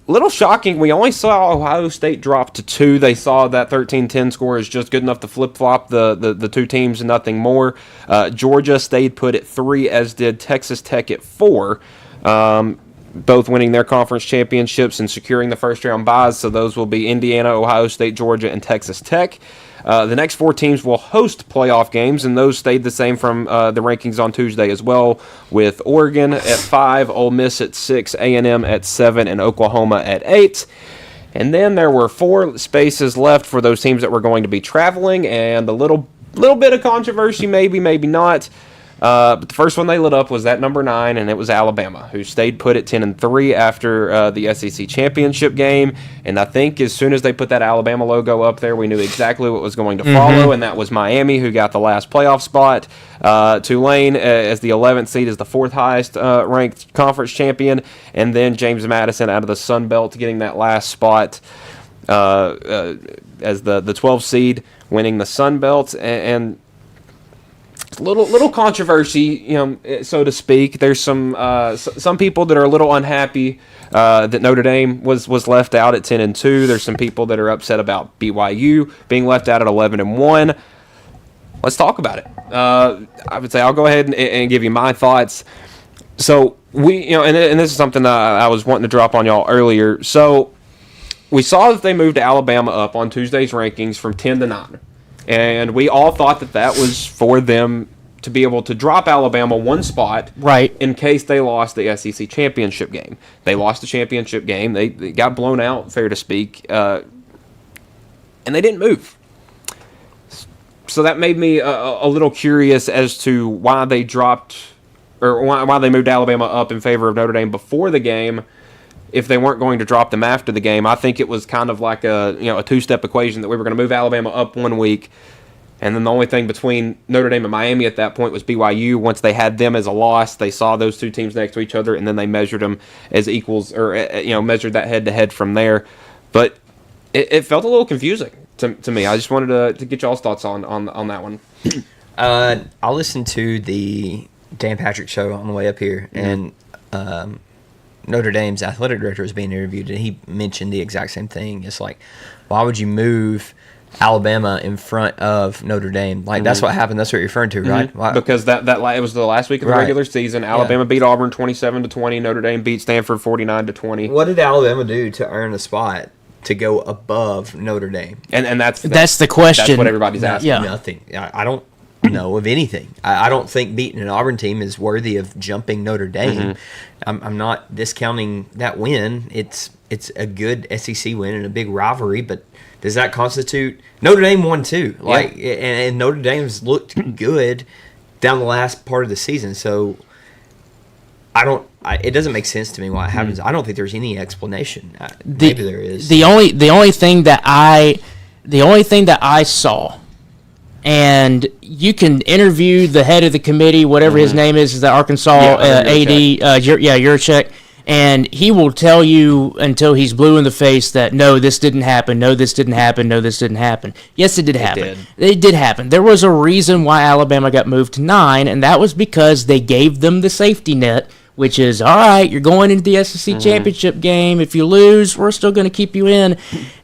Little shocking, we only saw Ohio State drop to 2. They saw that 13-10 score is just good enough to flip-flop the two teams and nothing more. Georgia stayed put at 3, as did Texas Tech at 4. Both winning their conference championships and securing the first-round byes, so those will be Indiana, Ohio State, Georgia, and Texas Tech. The next 4 teams will host playoff games, and those stayed the same from the rankings on Tuesday as well, with Oregon at 5, Ole Miss at 6, A&M at 7, and Oklahoma at 8. And then there were 4 spaces left for those teams that were going to be traveling, and a little bit of controversy, maybe not. But the first one they lit up was that number 9, and it was Alabama, who stayed put at 10-3 after the SEC championship game. And I think as soon as they put that Alabama logo up there, we knew exactly what was going to follow, and that was Miami, who got the last playoff spot. Tulane, as the 11th seed, is the 4th highest ranked conference champion, and then James Madison out of the Sun Belt getting that last spot as the 12th seed, winning the Sun Belt. And little controversy, so to speak. There's some people that are a little unhappy that Notre Dame was left out at 10-2. There's some people that are upset about BYU being left out at 11-1. Let's talk about it. I would say I'll go ahead and give you my thoughts. So and this is something I was wanting to drop on y'all earlier. So we saw that they moved Alabama up on Tuesday's rankings from 10-9. And we all thought that was for them to be able to drop Alabama 1 spot, right, in case they lost the SEC championship game. They lost the championship game. They got blown out, fair to speak, and they didn't move. So that made me a little curious as to why they dropped, or why they moved Alabama up in favor of Notre Dame before the game, if they weren't going to drop them after the game. I think it was kind of like a 2-step equation, that we were going to move Alabama up 1 week, and then the only thing between Notre Dame and Miami at that point was BYU. Once they had them as a loss, they saw those 2 teams next to each other, and then they measured them as equals, or measured that head-to-head from there. But it felt a little confusing to me. I just wanted to get y'all's thoughts on that one. I listened to the Dan Patrick show on the way up here, and Notre Dame's athletic director was being interviewed, and he mentioned the exact same thing. It's like, why would you move Alabama in front of Notre Dame? Like, that's what happened. That's what you're referring to, right? Why? Because that it was the last week of the regular season. Alabama beat Auburn 27-20. Notre Dame beat Stanford 49-20. What did Alabama do to earn a spot to go above Notre Dame? And that's the question. That's what everybody's asking. Yeah. Nothing. I don't know of anything. I don't think beating an Auburn team is worthy of jumping Notre Dame. I'm not discounting that win. It's a good SEC win and a big rivalry, but does that constitute Notre Dame won too? Like, and Notre Dame's looked good down the last part of the season. So it doesn't make sense to me why it happens. I don't think there's any explanation. Maybe there is. The only thing that I saw, and you can interview the head of the committee, whatever his name is the Arkansas AD, Yurchek, and he will tell you until he's blue in the face that no, this didn't happen, no, this didn't happen, no, this didn't happen. Yes, it did happen. It did happen. There was a reason why Alabama got moved to 9, and that was because they gave them the safety net, which is, all right, you're going into the SEC championship game. If you lose, we're still going to keep you in.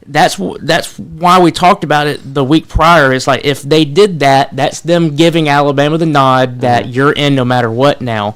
That's why we talked about it the week prior. It's like, if they did that, that's them giving Alabama the nod that you're in no matter what now.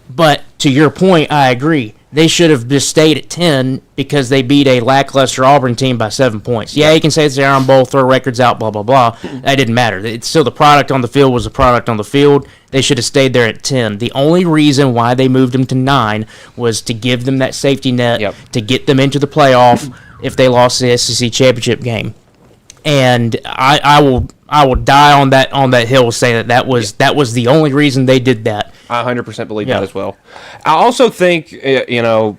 But to your point, I agree. They should have just stayed at 10 because they beat a lackluster Auburn team by 7 points. Yeah, you can say it's the Iron Bowl, throw records out, blah, blah, blah. That didn't matter. It's still the product on the field was the product on the field. They should have stayed there at 10. The only reason why they moved them to 9 was to give them that safety net, to get them into the playoff if they lost the SEC championship game. And I will die on that hill saying that was the only reason they did that. I 100% believe that as well. I also think, you know,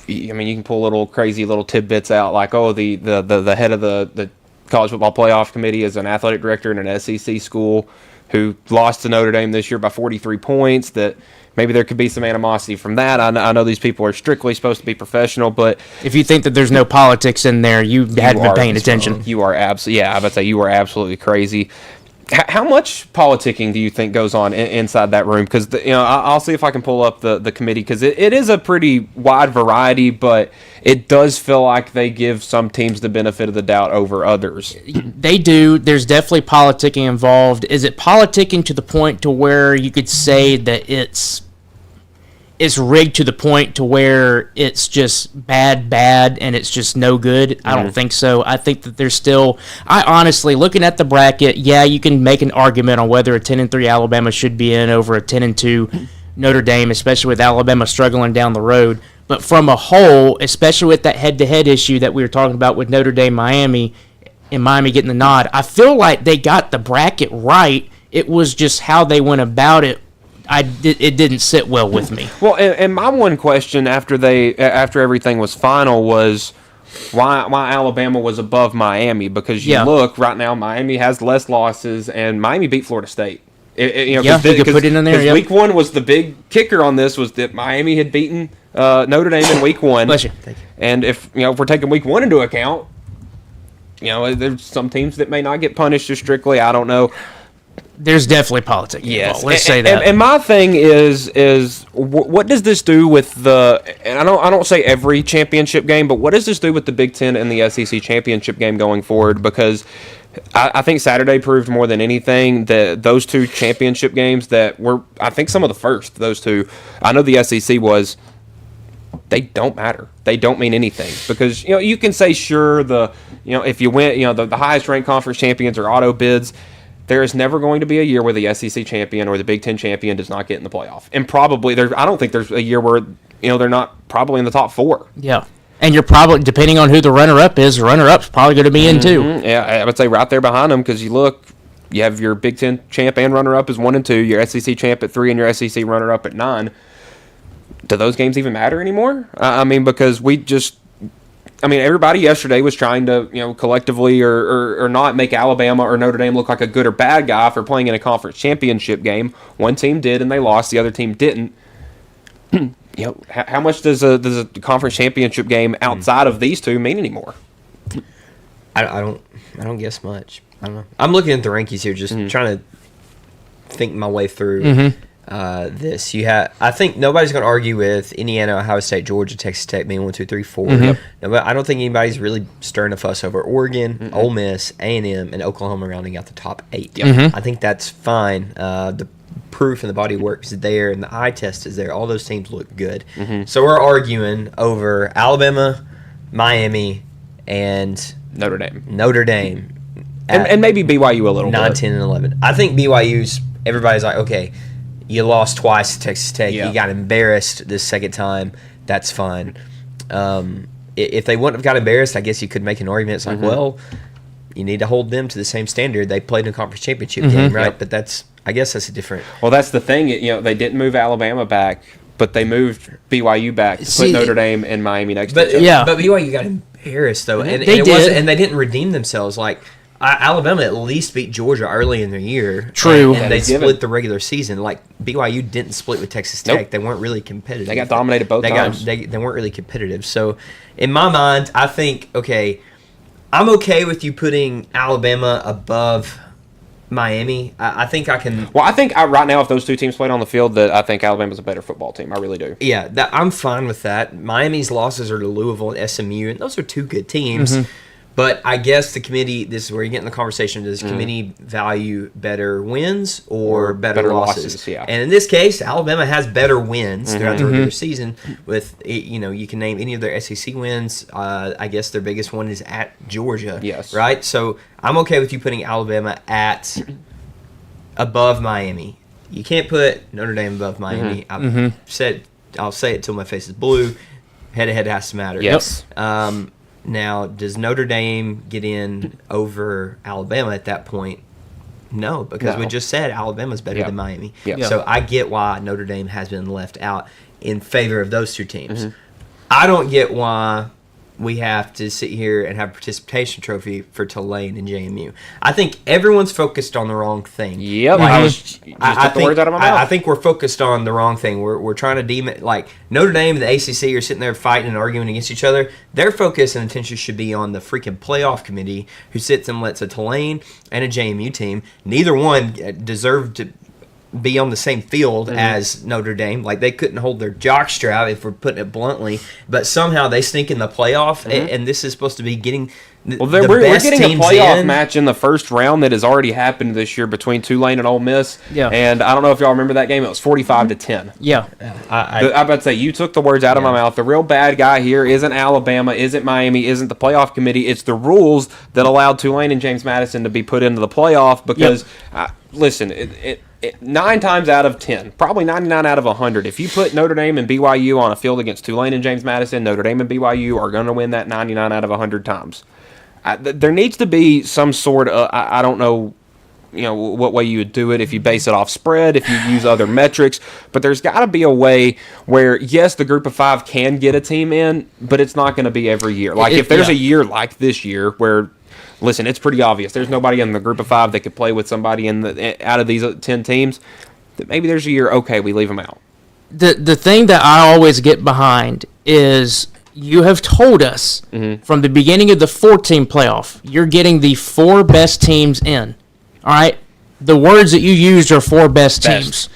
I mean, you can pull little crazy little tidbits out like, oh, the head of the College Football Playoff Committee is an athletic director in an SEC school who lost to Notre Dame this year by 43 points, that maybe there could be some animosity from that. I know these people are strictly supposed to be professional, but if you think that there's no politics in there, you hadn't been paying attention. You are absolutely, yeah, I would say you are absolutely crazy. How much politicking do you think goes on inside that room? Because I'll see if I can pull up the committee, because it is a pretty wide variety, but it does feel like they give some teams the benefit of the doubt over others. They do. There's definitely politicking involved. Is it politicking to the point to where you could say that it's rigged to the point to where it's just bad, and it's just no good? I don't think so. I think that there's still, I honestly, looking at the bracket, yeah, you can make an argument on whether a 10-3 Alabama should be in over a 10-2 Notre Dame, especially with Alabama struggling down the road. But from a whole, especially with that head-to-head issue that we were talking about with Notre Dame, Miami, and Miami getting the nod, I feel like they got the bracket right. It was just how they went about it. It didn't sit well with me. Well, and my one question after everything was final was why Alabama was above Miami, because you look right now, Miami has less losses, and Miami beat Florida State. You could put it in there. Week 1 was the big kicker on this, was that Miami had beaten Notre Dame in week 1. Bless you. Thank you. And if we're taking week 1 into account, there's some teams that may not get punished as strictly. I don't know. There's definitely politics. Yes, let's say that. And my thing is what does this do with and I don't say every championship game, but what does this do with the Big Ten and the SEC championship game going forward? Because I think Saturday proved more than anything that those two championship games that were, I think, some of the first, those two, I know the SEC was, they don't matter. They don't mean anything, because you can say sure if you win, the highest ranked conference champions are auto bids. There is never going to be a year where the SEC champion or the Big Ten champion does not get in the playoff. And probably I don't think there's a year where they're not probably in the top 4. Yeah. And you're probably, depending on who the runner-up is, the runner-up's probably going to be in too. Yeah, I would say right there behind them, because you have your Big Ten champ and runner-up is 1 and 2, your SEC champ at 3, and your SEC runner-up at 9. Do those games even matter anymore? I mean, because everybody yesterday was trying to, collectively or not make Alabama or Notre Dame look like a good or bad guy for playing in a conference championship game. One team did and they lost, the other team didn't. How much does a conference championship game outside of these two mean anymore? I don't guess much. I don't know. I'm looking at the rankings here, just trying to think my way through this. I think nobody's going to argue with Indiana, Ohio State, Georgia, Texas Tech being 1, 2, 3, 4. No, but I don't think anybody's really stirring a fuss over Oregon, Ole Miss, A&M, and Oklahoma rounding out the top 8. I think that's fine. The proof and the body of work is there, and the eye test is there. All those teams look good. So we're arguing over Alabama, Miami, and Notre Dame. And maybe BYU a little 9, bit. 10, and 11. I think BYU's, everybody's like, okay, you lost twice to Texas Tech. You got embarrassed this second time. That's fine. If they wouldn't have got embarrassed, I guess you could make an argument. It's like, well, you need to hold them to the same standard. They played in a conference championship game, right? But I guess that's a different. Well, that's the thing. They didn't move Alabama back, but they moved BYU back to put Notre Dame and Miami next to each other. But BYU got embarrassed though, and they did, and they didn't redeem themselves. Like Alabama at least beat Georgia early in their year. True. And they split the regular season. Like BYU didn't split with Texas Tech. Nope. They weren't really competitive. They got dominated both times. They weren't really competitive. So in my mind, I think, okay, I'm okay with you putting Alabama above Miami. I think I can. Well, I think right now, if those two teams played on the field, that I think Alabama's a better football team. I really do. Yeah, I'm fine with that. Miami's losses are to Louisville and SMU, and those are two good teams. But I guess the committee, this is where you get in the conversation, does the committee value better wins or better losses? Yeah. And in this case, Alabama has better wins throughout the regular season. With, you can name any of their SEC wins. I guess their biggest one is at Georgia. Yes. Right? So I'm okay with you putting Alabama above Miami. You can't put Notre Dame above Miami. I'll say it till my face is blue. Head-to-head has to matter. Yes. Now, does Notre Dame get in over Alabama at that point? No, because we just said Alabama's better than Miami. Yep. So I get why Notre Dame has been left out in favor of those two teams. Mm-hmm. I don't get why we have to sit here and have a participation trophy for Tulane and JMU. I think everyone's focused on the wrong thing. Yep, I took the words out of my mouth. I think we're focused on the wrong thing. We're trying to deem it like Notre Dame and the ACC are sitting there fighting and arguing against each other. Their focus and attention should be on the freaking playoff committee who sits and lets a Tulane and a JMU team. Neither one deserved to be on the same field as Notre Dame. Like, they couldn't hold their jockstrap, if we're putting it bluntly, but somehow they sneak in the playoff, and this is supposed to be getting we're getting a playoff match in the first round that has already happened this year between Tulane and Ole Miss. Yeah. And I don't know if y'all remember that game. It was 45-10. Yeah. I'm about to say, you took the words out of my mouth. The real bad guy here isn't Alabama, isn't Miami, isn't the playoff committee. It's the rules that allowed Tulane and James Madison to be put into the playoff because, listen, 9 times out of 10, probably 99 out of 100, if you put Notre Dame and BYU on a field against Tulane and James Madison, Notre Dame and BYU are going to win that 99 out of 100 times. There needs to be some sort of, I don't know, what way you would do it, if you base it off spread, if you use other metrics, but there's got to be a way where, yes, the group of 5 can get a team in, but it's not going to be every year. Like, if there's a year like this year where, listen, it's pretty obvious there's nobody in the group of 5 that could play with somebody out of these 10 teams, that maybe there's a year, okay, we leave them out. The thing that I always get behind is you have told us from the beginning of the 4-team playoff, you're getting the 4 best teams in. All right? The words that you used are 4 best teams.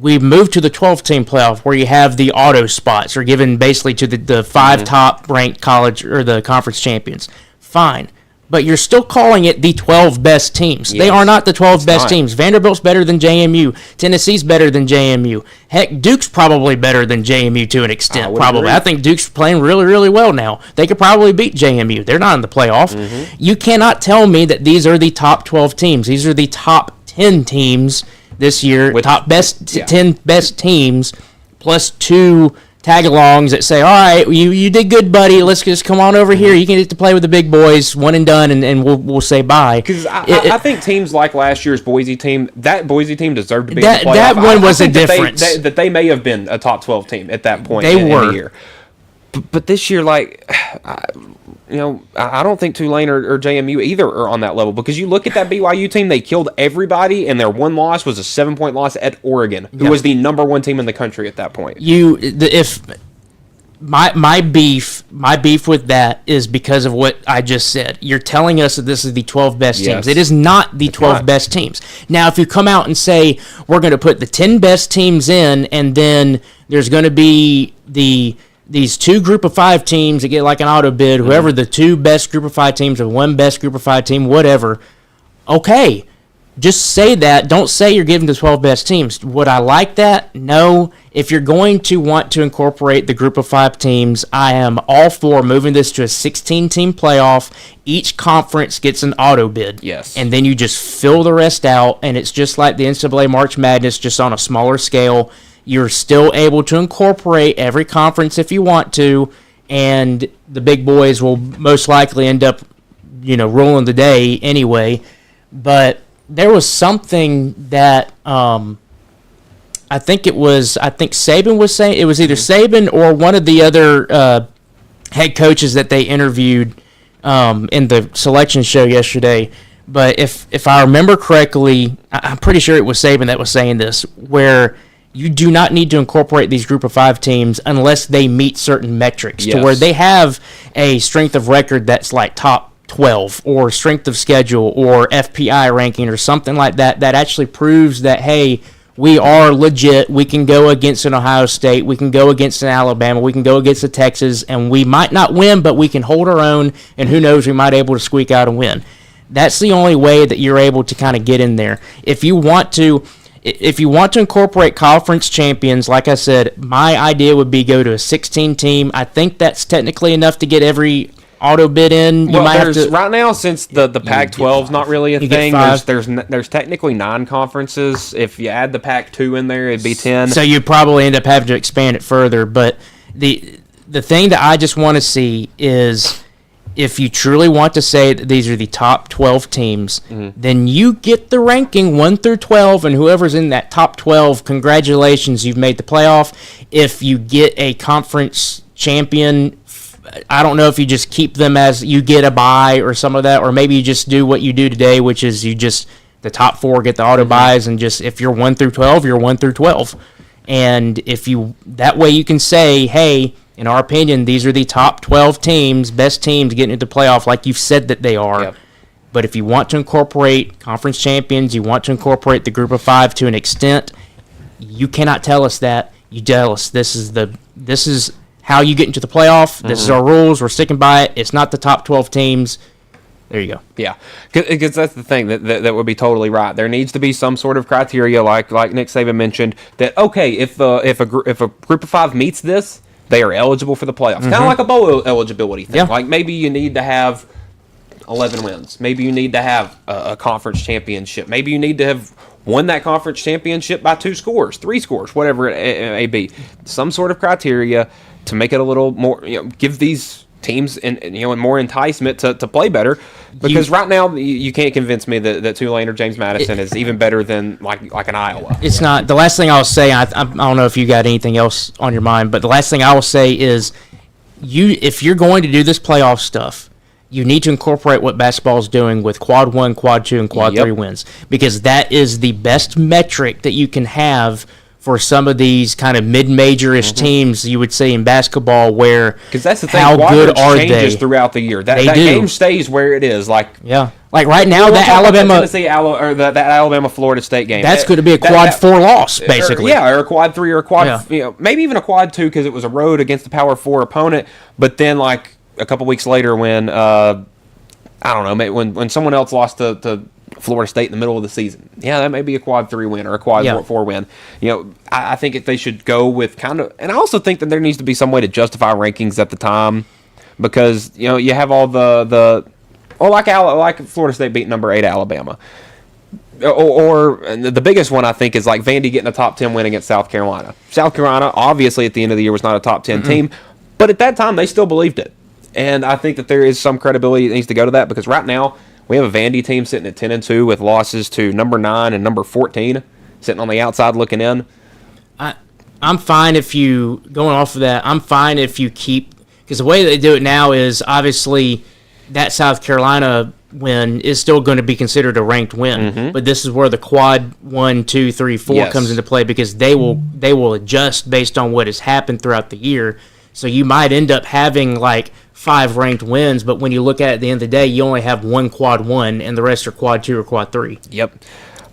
We've moved to the 12-team playoff where you have the auto spots are given basically to the 5 top-ranked college or the conference champions. Fine. But you're still calling it the 12 best teams. Yes. They are not the 12 best teams. Vanderbilt's better than JMU. Tennessee's better than JMU. Heck, Duke's probably better than JMU to an extent. I think Duke's playing really, really well now. They could probably beat JMU. They're not in the playoff. You cannot tell me that these are the top 12 teams. These are the top 10 teams this year. Top 10 best teams plus 2 tag-alongs that say, all right, you did good, buddy. Let's just come on over here. You can get to play with the big boys, one and done, and we'll say bye. Because I think teams like last year's Boise team, that Boise team deserved to be in the playoff. That one was a difference. That they may have been a top 12 team at that point in the year. But this year, I don't think Tulane or JMU either are on that level, because you look at that BYU team, they killed everybody, and their one loss was a 7-point loss at Oregon, who was the number 1 team in the country at that point. My beef with that is because of what I just said. You're telling us that this is the 12 best teams. It is not the 12 best teams. Now, if you come out and say we're going to put the 10 best teams in, and then there's going to be these 2 group of 5 teams that get like an auto bid, whoever the 2 best group of 5 teams or 1 best group of 5 team, whatever, okay. Just say that. Don't say you're giving the 12 best teams. Would I like that? No. If you're going to want to incorporate the group of 5 teams, I am all for moving this to a 16-team playoff. Each conference gets an auto bid. Yes. And then you just fill the rest out, and it's just like the NCAA March Madness, just on a smaller scale. You're still able to incorporate every conference if you want to, and the big boys will most likely end up, ruling the day anyway. But there was something that I think Saban was saying. It was either Saban or one of the other head coaches that they interviewed in the selection show yesterday. But if I remember correctly, I'm pretty sure it was Saban that was saying this, where you do not need to incorporate these group of 5 teams unless they meet certain metrics to where they have a strength of record that's like top 12 or strength of schedule or FPI ranking or something like that actually proves that, hey, we are legit. We can go against an Ohio State. We can go against an Alabama. We can go against a Texas, and we might not win, but we can hold our own, and who knows, we might be able to squeak out a win. That's the only way that you're able to kind of get in there. If you want to incorporate conference champions, like I said, my idea would be go to a 16 team. I think that's technically enough to get every auto bid in. Right now, since the Pac-12 is not really a thing, there's technically 9 conferences. If you add the Pac-2 in there, it'd be 10. So you'd probably end up having to expand it further. But the thing that I just want to see is if you truly want to say that these are the top 12 teams, then you get the ranking 1 through 12, and whoever's in that top 12, congratulations, you've made the playoff. If you get a conference champion, I don't know if you just keep them as you get a bye or some of that, or maybe you just do what you do today, which is the top 4 get the auto buys, and just if you're 1 through 12, you're 1 through 12. And that way you can say, hey, in our opinion, these are the top 12 teams, best teams getting into the playoff, like you've said that they are. Yep. But if you want to incorporate conference champions, you want to incorporate the group of 5 to an extent, you cannot tell us that. You tell us this is how you get into the playoff. This is our rules. We're sticking by it. It's not the top 12 teams. There you go. Yeah, because that's the thing that would be totally right. There needs to be some sort of criteria, like Nick Saban mentioned, that okay, if a group of 5 meets this, they are eligible for the playoffs. Kind of like a bowl eligibility thing. Yeah. Like maybe you need to have 11 wins. Maybe you need to have a conference championship. Maybe you need to have won that conference championship by 2 scores, 3 scores, whatever it may be. Some sort of criteria to make it a little more, give these teams and more enticement to play better, because right now you can't convince me that Tulane or James Madison is even better than like an Iowa. It's not. The last thing I'll say, I don't know if you got anything else on your mind, but the last thing I will say is, if you're going to do this playoff stuff, you need to incorporate what basketball is doing with quad 1, quad 2, and quad 3 wins, because that is the best metric that you can have for some of these kind of mid-major-ish teams you would see in basketball, where because that's the thing, how good are changes they throughout the year. That game stays where it is. Like right now, that Alabama that Alabama Florida State game. That's going to be a quad 4 loss, basically. Or a quad 3 or a quad, maybe even a quad 2 because it was a road against the power 4 opponent. But then, like a couple weeks later, when I don't know, when someone else lost to Florida State in the middle of the season, that may be a quad 3 win or a quad 4 win. I think if they should go with kind of, and I also think that there needs to be some way to justify rankings at the time, because you have all like Florida State beat number 8 Alabama, or the biggest one I think is like Vandy getting a top 10 win against South Carolina. South Carolina obviously at the end of the year was not a top 10 team, but at that time they still believed it, and I think that there is some credibility that needs to go to that, because right now we have a Vandy team sitting at 10-2 with losses to number 9 and number 14, sitting on the outside looking in. I'm fine if you, going off of that, I'm fine if you keep, because the way they do it now is obviously that South Carolina win is still going to be considered a ranked win, but this is where the quad 1, 2, 3, 4 comes into play, because they will adjust based on what has happened throughout the year. So you might end up having like 5 ranked wins, but when you look at it at the end of the day, you only have 1 quad 1, and the rest are quad 2 or quad 3. Yep.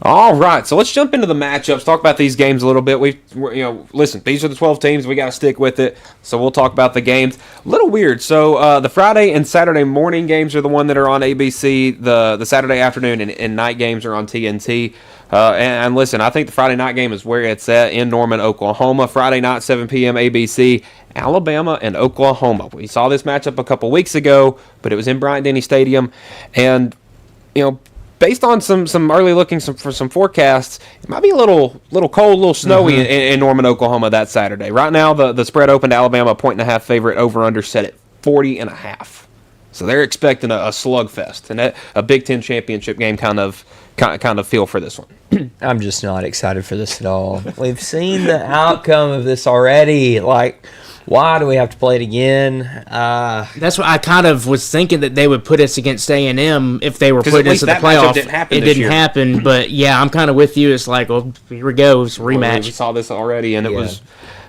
All right, so let's jump into the matchups. Talk about these games a little bit. Listen, these are the 12 teams. We got to stick with it. So we'll talk about the games. A little weird. So the Friday and Saturday morning games are the one that are on ABC. The Saturday afternoon and night games are on TNT. And listen, I think the Friday night game is where it's at in Norman, Oklahoma. Friday night, 7 p.m. ABC. Alabama and Oklahoma. We saw this matchup a couple weeks ago, but it was in Bryant-Denny Stadium, and based on some early looking for some forecasts, it might be a little cold, a little snowy in Norman, Oklahoma that Saturday. Right now, the spread opened Alabama a 1.5 favorite, over/under set at 40.5. So they're expecting a slugfest and a Big Ten championship game kind of feel for this one. I'm just not excited for this at all. We've seen the outcome of this already. Like, why do we have to play it again? That's what I kind of was thinking, that they would put us against A&M if they were putting us in the playoff. It didn't happen, but yeah, I'm kind of with you. It's like, well, here we go, it's a rematch. We saw this already, and it was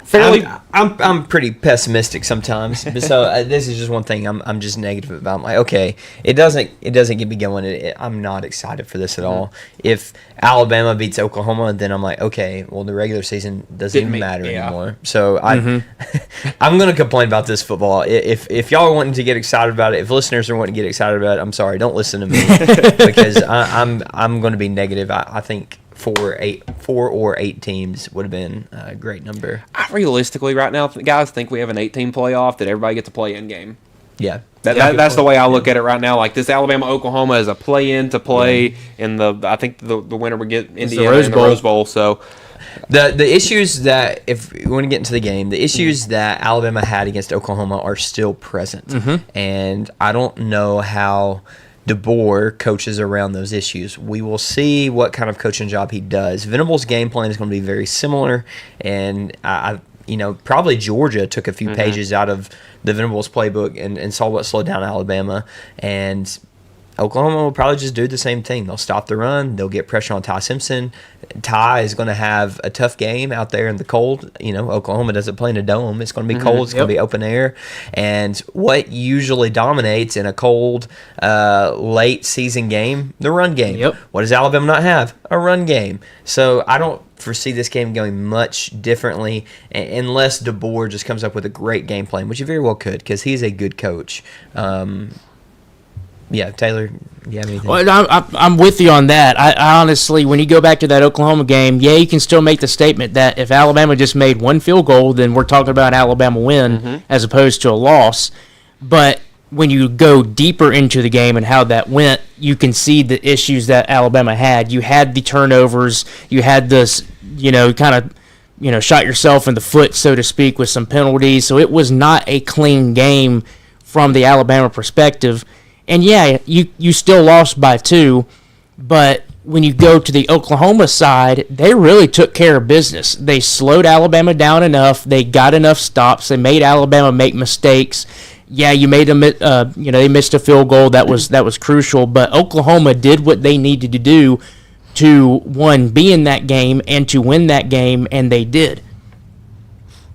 fairly. I'm pretty pessimistic sometimes, so this is just one thing I'm just negative about. I'm like, okay, it doesn't get me going. I'm not excited for this at all. If Alabama beats Oklahoma, then I'm like, okay, well, the regular season doesn't even matter anymore. So I'm gonna complain about this football. If y'all are wanting to get excited about it, if listeners are wanting to get excited about it, I'm sorry, don't listen to me because I'm going to be negative. I think 4 or 8 teams would have been a great number. Realistically, right now, guys, think we have an 8-team playoff that everybody gets to play in game. Yeah. That's the way I look at it right now. Like this Alabama-Oklahoma is a play-in to play in I think the winner would get Indiana in the Rose Bowl. So the issues that, if we want to get into the game, the issues that Alabama had against Oklahoma are still present. And I don't know how DeBoer coaches around those issues. We will see what kind of coaching job he does. Venables' game plan is going to be very similar, and probably Georgia took a few pages out of the Venables playbook and saw what slowed down Alabama. And Oklahoma will probably just do the same thing. They'll stop the run. They'll get pressure on Ty Simpson. Ty is going to have a tough game out there in the cold. Oklahoma doesn't play in a dome. It's going to be cold. It's going to be open air. And what usually dominates in a cold, late season game? The run game. What does Alabama not have? A run game. So I don't foresee this game going much differently unless DeBoer just comes up with a great game plan, which he very well could because he's a good coach. Yeah, Taylor, you have anything? Well, I'm with you on that. I honestly, when you go back to that Oklahoma game, you can still make the statement that if Alabama just made one field goal, then we're talking about an Alabama win as opposed to a loss. But when you go deeper into the game and how that went, you can see the issues that Alabama had. You had the turnovers. You had this, shot yourself in the foot, so to speak, with some penalties. So it was not a clean game from the Alabama perspective. And you still lost by 2, but when you go to the Oklahoma side, they really took care of business. They slowed Alabama down enough. They got enough stops. They made Alabama make mistakes. You made them. They missed a field goal that was crucial. But Oklahoma did what they needed to do to, one, be in that game and to win that game, and they did.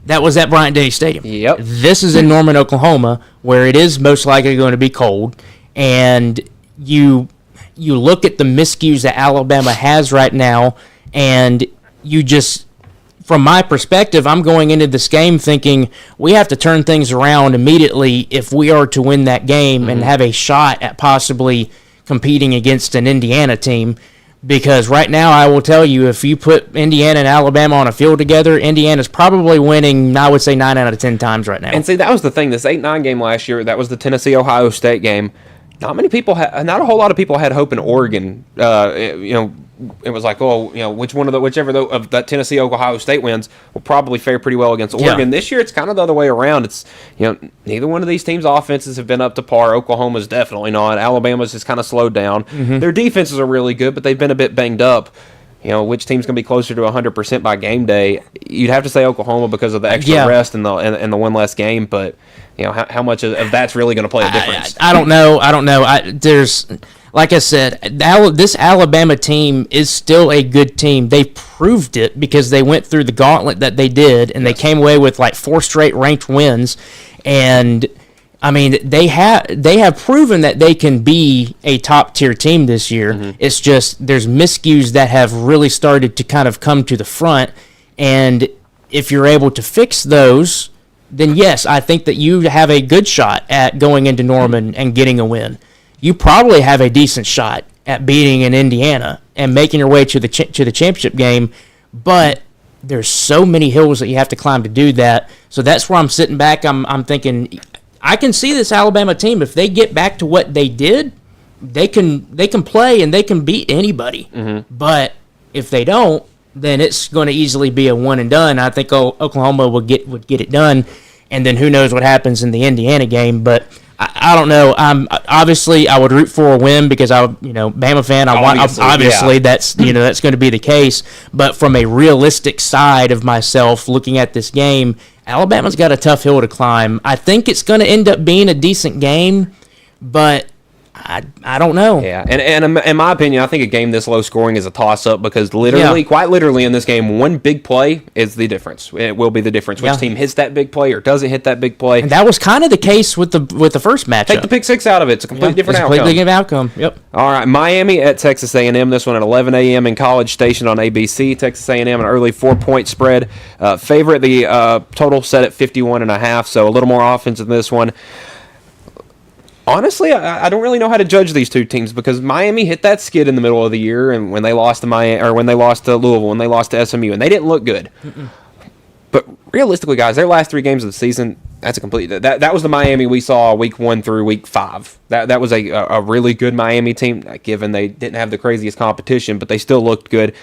That was at Bryant Stadium. Yep. This is in Norman, Oklahoma, where it is most likely going to be cold. And you look at the miscues that Alabama has right now, and you just, from my perspective, I'm going into this game thinking we have to turn things around immediately if we are to win that game and have a shot at possibly competing against an Indiana team. Because right now, I will tell you, if you put Indiana and Alabama on a field together, Indiana's probably winning, I would say, 9 out of 10 times right now. And see, that was the thing. This 8-9 game last year, that was the Tennessee-Ohio State game. Not a whole lot of people had hope in Oregon. It was like, whichever of that Tennessee-Ohio State wins will probably fare pretty well against Oregon. This year, it's kind of the other way around. It's neither one of these teams' offenses have been up to par. Oklahoma's definitely not. Alabama's just kind of slowed down. Their defenses are really good, but they've been a bit banged up. Which team's going to be closer to 100% by game day? You'd have to say Oklahoma because of the extra rest and the one less game, but how much of that's really going to play a difference? I don't know. There's, like I said, this Alabama team is still a good team. They proved it because they went through the gauntlet that they did, and they came away with like 4 straight ranked wins. And I mean, they have proven that they can be a top tier team this year. It's just there's miscues that have really started to kind of come to the front, and if you're able to fix those, then yes, I think that you have a good shot at going into Norman and getting a win. You probably have a decent shot at beating an Indiana and making your way to the championship game, but there's so many hills that you have to climb to do that. So that's where I'm sitting back. I'm thinking I can see this Alabama team, if they get back to what they did, they can play and they can beat anybody. But if they don't, then it's going to easily be a one and done. I think Oklahoma would get it done, and then who knows what happens in the Indiana game. But I don't know. Obviously I would root for a win because Bama fan. That's that's going to be the case. But from a realistic side of myself, looking at this game, Alabama's got a tough hill to climb. I think it's going to end up being a decent game, but I don't know. Yeah, and in my opinion, I think a game this low scoring is a toss-up because quite literally in this game, one big play is the difference. It will be the difference. Which team hits that big play or doesn't hit that big play. And that was kind of the case with the first matchup. Take the pick six out of it. It's a completely different outcome. Completely different outcome, yep. All right, Miami at Texas A&M. This one at 11 a.m. in College Station on ABC. Texas A&M, an early 4-point spread. Favorite, the total set at 51.5, so a little more offense in this one. Honestly, I don't really know how to judge these two teams because Miami hit that skid in the middle of the year, and when they lost to Louisville, when they lost to SMU, and they didn't look good. But realistically, guys, their last 3 games of the season, That's a complete. That was the Miami we saw week 1 through week 5. That was a really good Miami team. Given they didn't have the craziest competition, but they still looked good.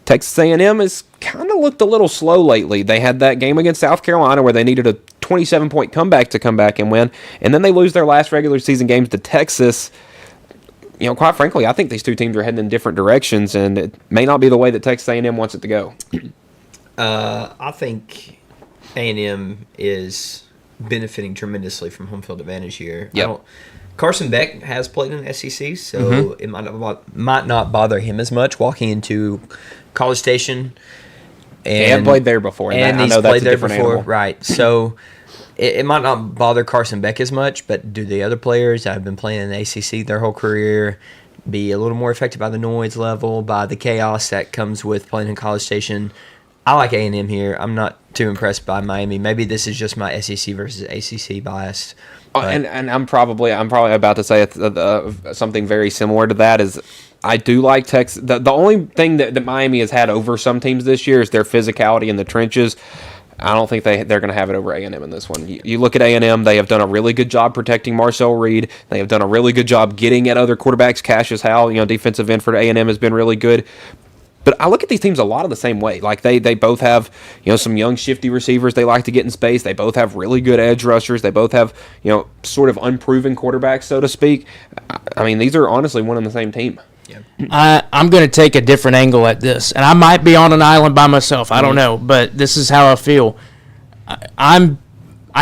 Texas A&M has kind of looked a little slow lately. They had that game against South Carolina where they needed a 27-point comeback to come back and win, and then they lose their last regular season games to Texas. Quite frankly, I think these two teams are heading in different directions, and it may not be the way that Texas A&M wants it to go. I think A&M is benefiting tremendously from home field advantage here. Yep. Carson Beck has played in the SEC, so it might not bother him as much walking into College Station. And played there before. And I know that's a different animal. Right. So it might not bother Carson Beck as much, but do the other players that have been playing in the ACC their whole career be a little more affected by the noise level, by the chaos that comes with playing in College Station? I like A&M here. I'm not too impressed by Miami. Maybe this is just my SEC versus ACC bias. And I'm probably about to say something very similar to that. Is I do like Texas. The only thing that Miami has had over some teams this year is their physicality in the trenches. I don't think they're going to have it over A&M in this one. You look at A&M; they have done a really good job protecting Marcel Reed. They have done a really good job getting at other quarterbacks. Cassius Howell, defensive end for A&M has been really good. But I look at these teams a lot of the same way. Like they both have, some young shifty receivers they like to get in space. They both have really good edge rushers. They both have, sort of unproven quarterbacks, so to speak. I mean, these are honestly one and the same team. Yeah. I'm going to take a different angle at this, and I might be on an island by myself. I don't know, but this is how I feel. I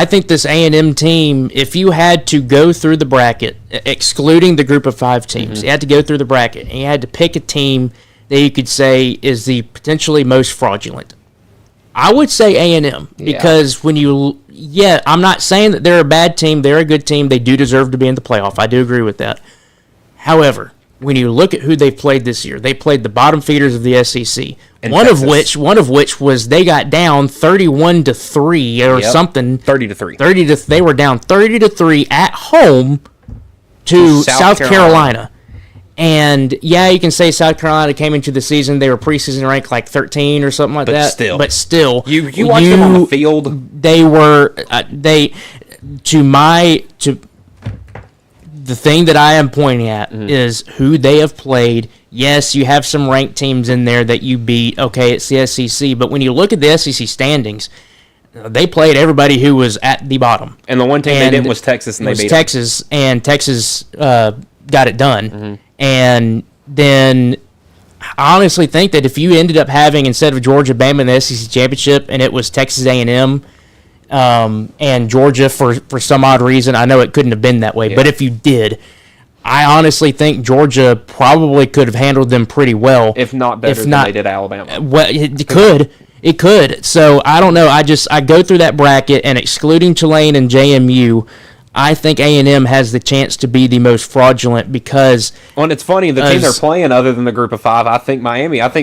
think this A&M team, if you had to go through the bracket, excluding the group of 5 teams, you had to go through the bracket, and you had to pick a team that you could say is the potentially most fraudulent. I would say A&M because when I'm not saying that they're a bad team. They're a good team. They do deserve to be in the playoff. I do agree with that. However, when you look at who they played this year, they played the bottom feeders of the SEC. One of which was they got down 31-3 or something. 30-3. They were down 30-3 at home to South Carolina. And, you can say South Carolina came into the season. They were preseason ranked like 13 or something like that. But still. You watched them on the field. They were, the thing that I am pointing at is who they have played. Yes, you have some ranked teams in there that you beat. Okay, it's the SEC. But when you look at the SEC standings, they played everybody who was at the bottom. And the one team they didn't was Texas, and they beat Texas, and Texas got it done. And then I honestly think that if you ended up having, instead of Georgia, Bama in the SEC Championship, and it was Texas A&M and Georgia for some odd reason, I know it couldn't have been that way, but if you did, I honestly think Georgia probably could have handled them pretty well. If not better than they did Alabama. Well, it could. It could. So, I don't know. I go through that bracket, and excluding Tulane and JMU, I think A&M has the chance to be the most fraudulent because... Well, and it's funny, the team they're playing other than the group of 5, I think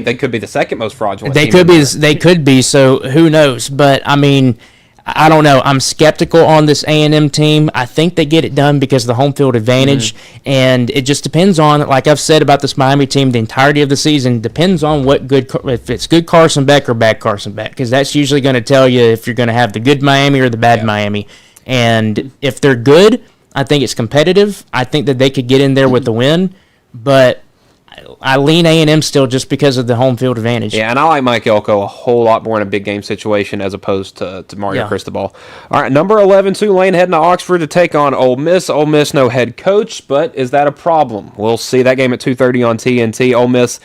they could be the second most fraudulent team. They could be, so who knows? But, I mean, I don't know. I'm skeptical on this A&M team. I think they get it done because of the home field advantage, and it just depends on, like I've said about this Miami team the entirety of the season, depends on if it's good Carson Beck or bad Carson Beck, because that's usually going to tell you if you're going to have the good Miami or the bad Miami. And if they're good, I think it's competitive. I think that they could get in there with the win, but I lean A&M still just because of the home field advantage. Yeah, and I like Mike Elko a whole lot more in a big game situation as opposed to Mario Cristobal. All right, number 11, Tulane heading to Oxford to take on Ole Miss. Ole Miss, no head coach, but is that a problem? We'll see that game at 2:30 on TNT. Ole Miss,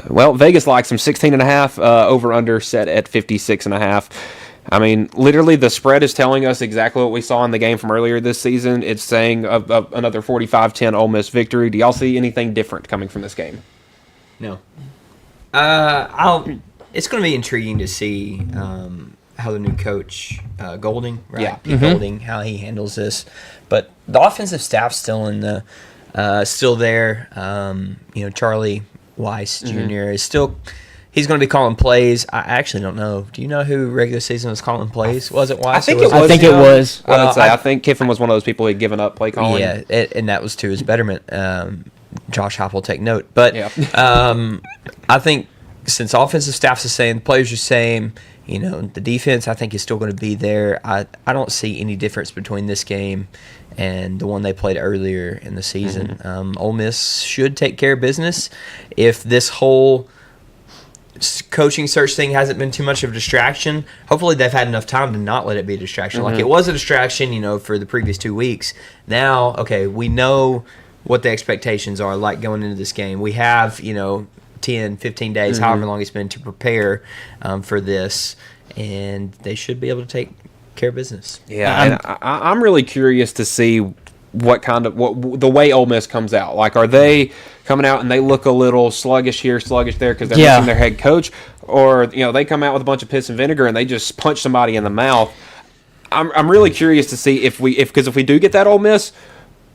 Vegas likes them 16.5, over-under set at 56.5. I mean, literally, the spread is telling us exactly what we saw in the game from earlier this season. It's saying another 45-10 Ole Miss victory. Do y'all see anything different coming from this game? No. It's going to be intriguing to see how the new coach, Golding, right? Yeah. Pete Golding, how he handles this. But the offensive staff's still still there. Charlie Weiss Jr. is still... He's going to be calling plays. I actually don't know. Do you know who regular season was calling plays? Was it Weiss? I think it was. I think Kiffin was one of those people who had given up play calling. Yeah, and that was to his betterment. Josh Heupel, take note. But I think since offensive staff's the same, the players are the same, The defense, I think, is still going to be there. I don't see any difference between this game and the one they played earlier in the season. Ole Miss should take care of business. If this whole coaching search thing hasn't been too much of a distraction, hopefully they've had enough time to not let it be a distraction. Like it was a distraction, for the previous 2 weeks. Now, okay, we know what the expectations are like going into this game. We have, 10, 15 days, however long it's been to prepare for this, and they should be able to take care of business. Yeah, and I'm really curious to see what the way Ole Miss comes out. Like, are they coming out and they look a little sluggish here, sluggish there because they're missing their head coach, or they come out with a bunch of piss and vinegar and they just punch somebody in the mouth? I'm really curious to see if we do get that Ole Miss.